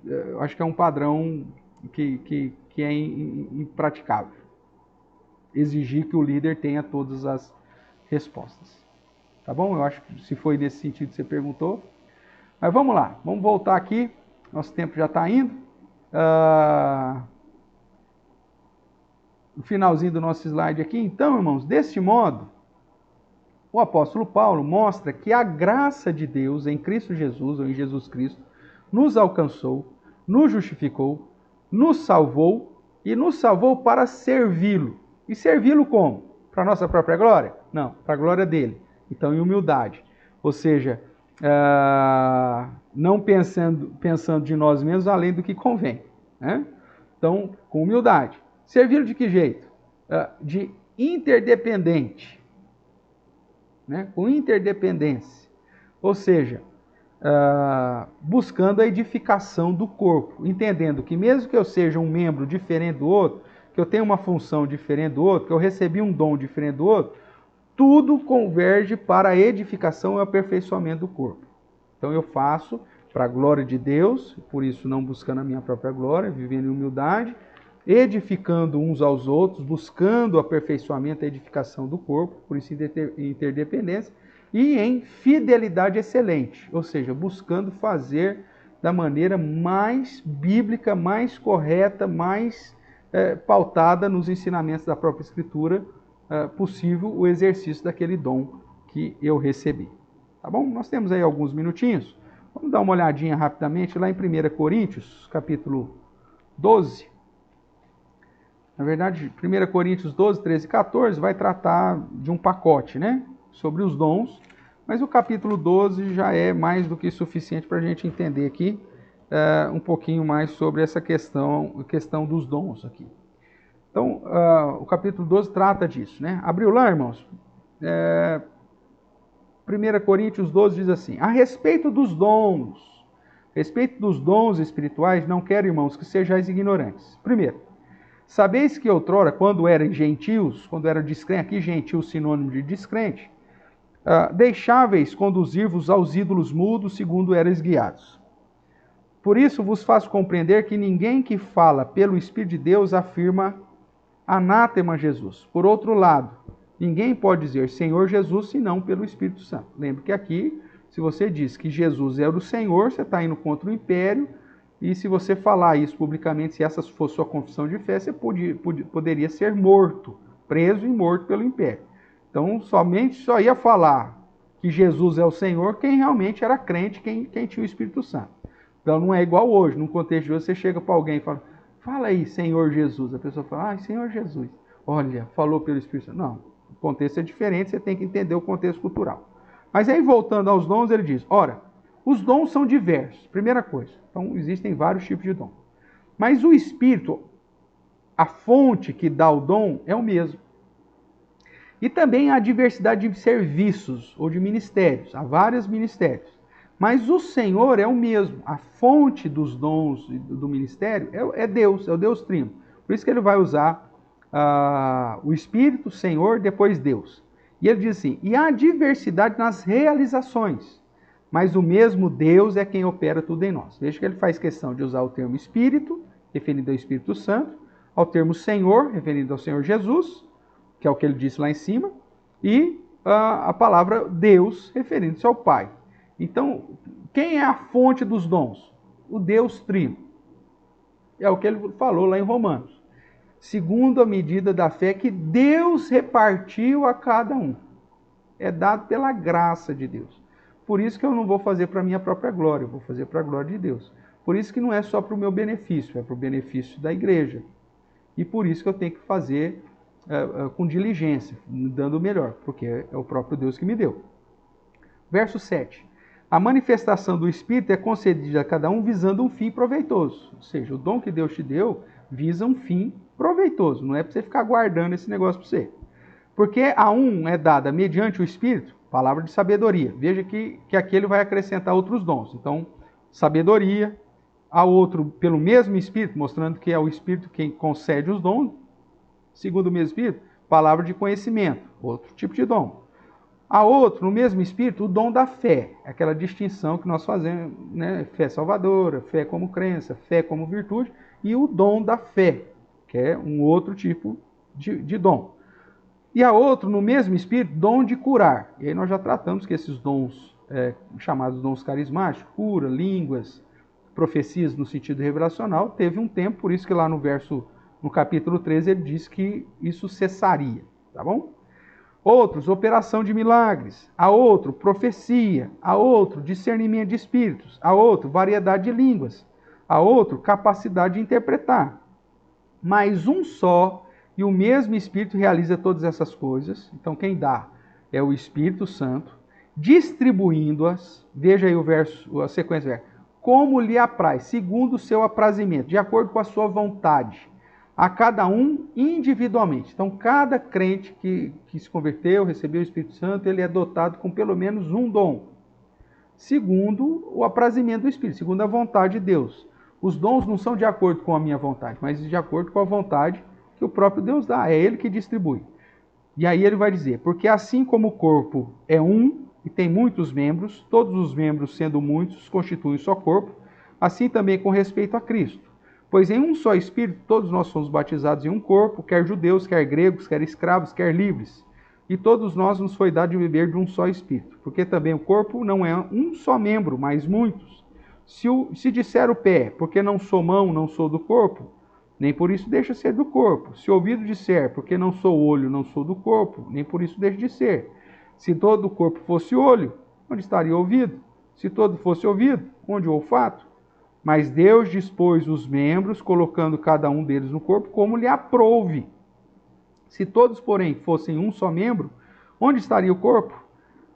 eu acho que é um padrão que é impraticável exigir que o líder tenha todas as respostas. Tá bom? Eu acho que se foi nesse sentido que você perguntou. Mas vamos lá, vamos voltar aqui. Nosso tempo já está indo. No finalzinho do nosso slide aqui. Então, irmãos, deste modo, o apóstolo Paulo mostra que a graça de Deus em Cristo Jesus, ou em Jesus Cristo, nos alcançou, nos justificou, nos salvou e nos salvou para servi-lo. E servi-lo como? Para a nossa própria glória? Não, para a glória dele. Então, em humildade. Ou seja, não pensando de nós mesmos além do que convém, né? Então, com humildade. Servi-lo de que jeito? De interdependente, né? Com interdependência. Ou seja, buscando a edificação do corpo, entendendo que mesmo que eu seja um membro diferente do outro, que eu tenho uma função diferente do outro, que eu recebi um dom diferente do outro, tudo converge para a edificação e o aperfeiçoamento do corpo. Então eu faço para a glória de Deus, por isso não buscando a minha própria glória, vivendo em humildade, edificando uns aos outros, buscando o aperfeiçoamento e a edificação do corpo, por isso em interdependência, e em fidelidade excelente, ou seja, buscando fazer da maneira mais bíblica, mais correta, mais pautada nos ensinamentos da própria Escritura possível o exercício daquele dom que eu recebi. Tá bom? Nós temos aí alguns minutinhos. Vamos dar uma olhadinha rapidamente lá em 1 Coríntios, capítulo 12. Na verdade, 1 Coríntios 12, 13 e 14 vai tratar de um pacote, né? Sobre os dons, mas o capítulo 12 já é mais do que suficiente para a gente entender aqui um pouquinho mais sobre essa questão dos dons aqui. Então, o capítulo 12 trata disso, né? Abriu lá, irmãos? 1 Coríntios 12 diz assim: a respeito dos dons espirituais, não quero, irmãos, que sejais ignorantes. Primeiro, sabeis que outrora, quando eram gentios, quando eram descrentes, aqui gentil sinônimo de descrente, deixáveis conduzir-vos aos ídolos mudos, segundo erais guiados. Por isso vos faço compreender que ninguém que fala pelo Espírito de Deus afirma anátema Jesus. Por outro lado, ninguém pode dizer Senhor Jesus senão pelo Espírito Santo. Lembre que aqui, se você diz que Jesus é o Senhor, você está indo contra o império, e se você falar isso publicamente, se essa for sua confissão de fé, você poderia ser morto, preso e morto pelo império. Então, só ia falar que Jesus é o Senhor quem realmente era crente, quem tinha o Espírito Santo. Então, não é igual hoje. Num contexto de hoje, você chega para alguém e fala aí, Senhor Jesus. A pessoa fala, Senhor Jesus. Olha, falou pelo Espírito Santo. Não, o contexto é diferente, você tem que entender o contexto cultural. Mas aí, voltando aos dons, ele diz, ora, os dons são diversos, primeira coisa. Então, existem vários tipos de dom. Mas o Espírito, a fonte que dá o dom, é o mesmo. E também há diversidade de serviços ou de ministérios. Há vários ministérios. Mas o Senhor é o mesmo. A fonte dos dons do ministério é Deus, é o Deus Trino. Por isso que ele vai usar o Espírito, Senhor, depois Deus. E ele diz assim, e há diversidade nas realizações, mas o mesmo Deus é quem opera tudo em nós. Veja que ele faz questão de usar o termo Espírito, referindo ao Espírito Santo, ao termo Senhor, referindo ao Senhor Jesus, que é o que ele disse lá em cima, e a palavra Deus, referindo-se ao Pai. Então, quem é a fonte dos dons? O Deus Trino. É o que ele falou lá em Romanos. Segundo a medida da fé que Deus repartiu a cada um. É dado pela graça de Deus. Por isso que eu não vou fazer para a minha própria glória, eu vou fazer para a glória de Deus. Por isso que não é só para o meu benefício, é para o benefício da igreja. E por isso que eu tenho que fazer com diligência, dando o melhor, porque é o próprio Deus que me deu. Verso 7. A manifestação do Espírito é concedida a cada um visando um fim proveitoso. Ou seja, o dom que Deus te deu visa um fim proveitoso. Não é para você ficar guardando esse negócio para você. Porque a um é dada mediante o Espírito, palavra de sabedoria. Veja que aqui ele vai acrescentar outros dons. Então, sabedoria. A outro pelo mesmo Espírito, mostrando que é o Espírito quem concede os dons. Segundo o mesmo Espírito, palavra de conhecimento. Outro tipo de dom. A outro, no mesmo Espírito, o dom da fé. Aquela distinção que nós fazemos, né? Fé salvadora, fé como crença, fé como virtude. E o dom da fé, que é um outro tipo de dom. E a outro, no mesmo Espírito, dom de curar. E aí nós já tratamos que esses dons, chamados dons carismáticos, cura, línguas, profecias no sentido revelacional, teve um tempo, por isso que lá no capítulo 13, ele diz que isso cessaria. Tá bom? Outros, operação de milagres. A outro, profecia. A outro, discernimento de espíritos. A outro, variedade de línguas. A outro, capacidade de interpretar. Mas um só e o mesmo Espírito realiza todas essas coisas. Então, quem dá é o Espírito Santo, distribuindo-as. Veja aí a sequência do verso. Como lhe apraz, segundo o seu aprazimento, de acordo com a sua vontade. A cada um individualmente. Então, cada crente que se converteu, recebeu o Espírito Santo, ele é dotado com pelo menos um dom. Segundo o aprazimento do Espírito, segundo a vontade de Deus. Os dons não são de acordo com a minha vontade, mas de acordo com a vontade que o próprio Deus dá. É Ele que distribui. E aí ele vai dizer, porque assim como o corpo é um e tem muitos membros, todos os membros sendo muitos constituem só corpo, assim também com respeito a Cristo. Pois em um só Espírito todos nós somos batizados em um corpo, quer judeus, quer gregos, quer escravos, quer livres. E todos nós nos foi dado de beber de um só Espírito. Porque também o corpo não é um só membro, mas muitos. Se disser o pé, porque não sou mão, não sou do corpo, nem por isso deixa ser do corpo. Se o ouvido disser, porque não sou olho, não sou do corpo, nem por isso deixa de ser. Se todo o corpo fosse olho, onde estaria o ouvido? Se todo fosse ouvido, onde o olfato? Mas Deus dispôs os membros, colocando cada um deles no corpo, como lhe aprouve. Se todos, porém, fossem um só membro, onde estaria o corpo?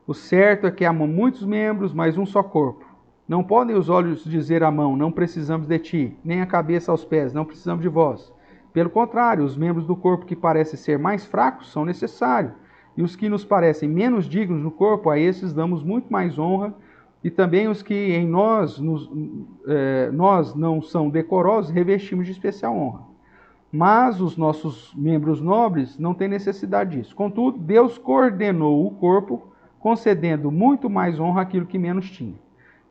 O certo é que há muitos membros, mas um só corpo. Não podem os olhos dizer à mão, não precisamos de ti, nem a cabeça aos pés, não precisamos de vós. Pelo contrário, os membros do corpo que parecem ser mais fracos são necessários, e os que nos parecem menos dignos no corpo, a esses damos muito mais honra, e também os que em nós não são decorosos, revestimos de especial honra. Mas os nossos membros nobres não têm necessidade disso. Contudo, Deus coordenou o corpo concedendo muito mais honra àquilo que menos tinha,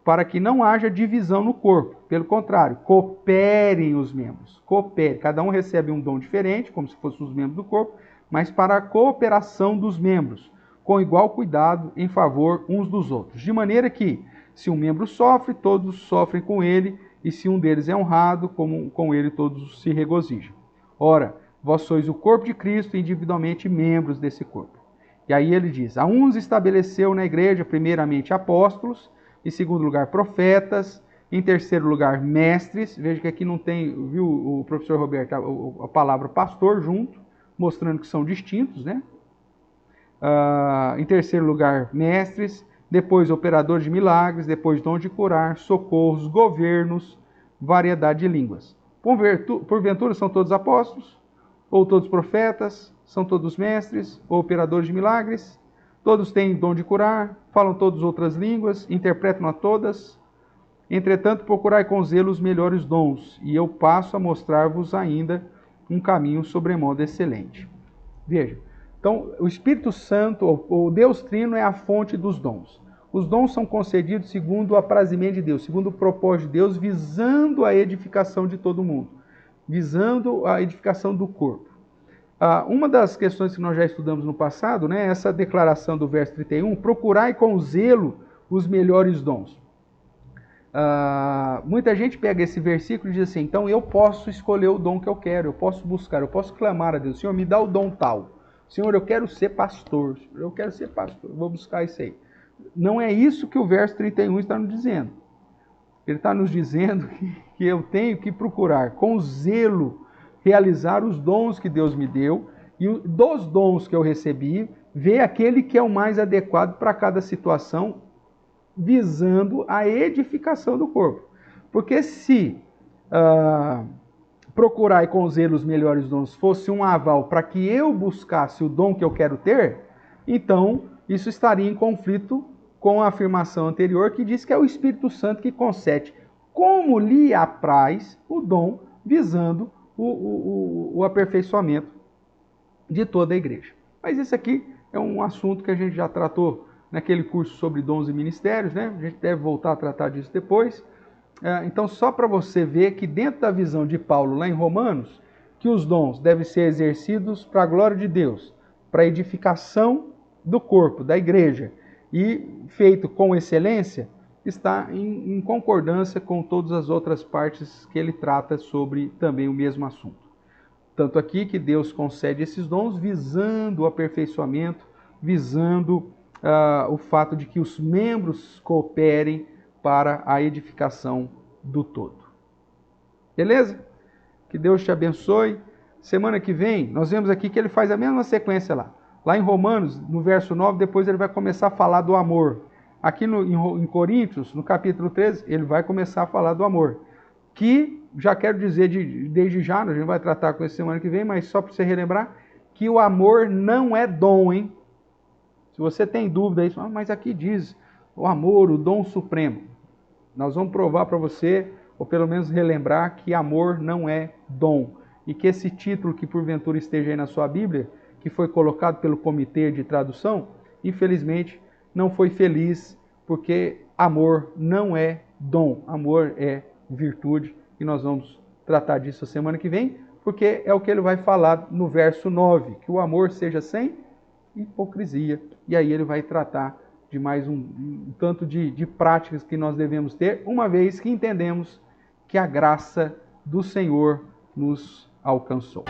para que não haja divisão no corpo. Pelo contrário, cooperem os membros. Coopere. Cada um recebe um dom diferente, como se fossem os membros do corpo, mas para a cooperação dos membros, com igual cuidado em favor uns dos outros. De maneira que, se um membro sofre, todos sofrem com ele, e se um deles é honrado, com ele todos se regozijam. Ora, vós sois o corpo de Cristo e individualmente membros desse corpo. E aí ele diz, a uns estabeleceu na igreja primeiramente apóstolos, em segundo lugar profetas, em terceiro lugar mestres. Veja que aqui não tem, viu o professor Roberto, a palavra pastor junto, mostrando que são distintos, né? Em terceiro lugar mestres, depois operadores de milagres, depois dom de curar, socorros, governos, variedade de línguas. Porventura são todos apóstolos? Ou todos profetas? São todos mestres? Ou operadores de milagres? Todos têm dom de curar? Falam todas outras línguas? Interpretam a todas? Entretanto, procurai com zelo os melhores dons, e eu passo a mostrar-vos ainda um caminho sobremodo excelente. Veja, então o Espírito Santo, o Deus Trino, é a fonte dos dons. Os dons são concedidos segundo o aprazimento de Deus, segundo o propósito de Deus, visando a edificação de todo mundo, visando a edificação do corpo. Uma das questões que nós já estudamos no passado, né, essa declaração do verso 31, procurai com zelo os melhores dons. Muita gente pega esse versículo e diz assim, então eu posso escolher o dom que eu quero, eu posso buscar, eu posso clamar a Deus, Senhor, me dá o dom tal. Senhor, eu quero ser pastor, eu vou buscar isso aí. Não é isso que o verso 31 está nos dizendo. Ele está nos dizendo que eu tenho que procurar com zelo realizar os dons que Deus me deu e dos dons que eu recebi, ver aquele que é o mais adequado para cada situação, visando a edificação do corpo. Porque se procurar com zelo os melhores dons fosse um aval para que eu buscasse o dom que eu quero ter, então isso estaria em conflito com a afirmação anterior que diz que é o Espírito Santo que concede, como lhe apraz, o dom visando o aperfeiçoamento de toda a igreja. Mas isso aqui é um assunto que a gente já tratou naquele curso sobre dons e ministérios, né? A gente deve voltar a tratar disso depois. Então, só para você ver que dentro da visão de Paulo lá em Romanos, que os dons devem ser exercidos para a glória de Deus, para a edificação do corpo, da igreja, e feito com excelência, está em concordância com todas as outras partes que ele trata sobre também o mesmo assunto. Tanto aqui que Deus concede esses dons visando o aperfeiçoamento, visando o fato de que os membros cooperem para a edificação do todo. Beleza? Que Deus te abençoe. Semana que vem, nós vemos aqui que ele faz a mesma sequência lá. Lá em Romanos, no verso 9, depois ele vai começar a falar do amor. Aqui em Coríntios, no capítulo 13, ele vai começar a falar do amor. Que, já quero dizer desde já, a gente vai tratar com isso semana que vem, mas só para você relembrar, que o amor não é dom, hein? Se você tem dúvida aí, mas aqui diz o amor, o dom supremo. Nós vamos provar para você, ou pelo menos relembrar, que amor não é dom. E que esse título que porventura esteja aí na sua Bíblia, que foi colocado pelo comitê de tradução, infelizmente não foi feliz, porque amor não é dom, amor é virtude. E nós vamos tratar disso semana que vem, porque é o que ele vai falar no verso 9, que o amor seja sem hipocrisia. E aí ele vai tratar de mais um tanto de práticas que nós devemos ter, uma vez que entendemos que a graça do Senhor nos alcançou.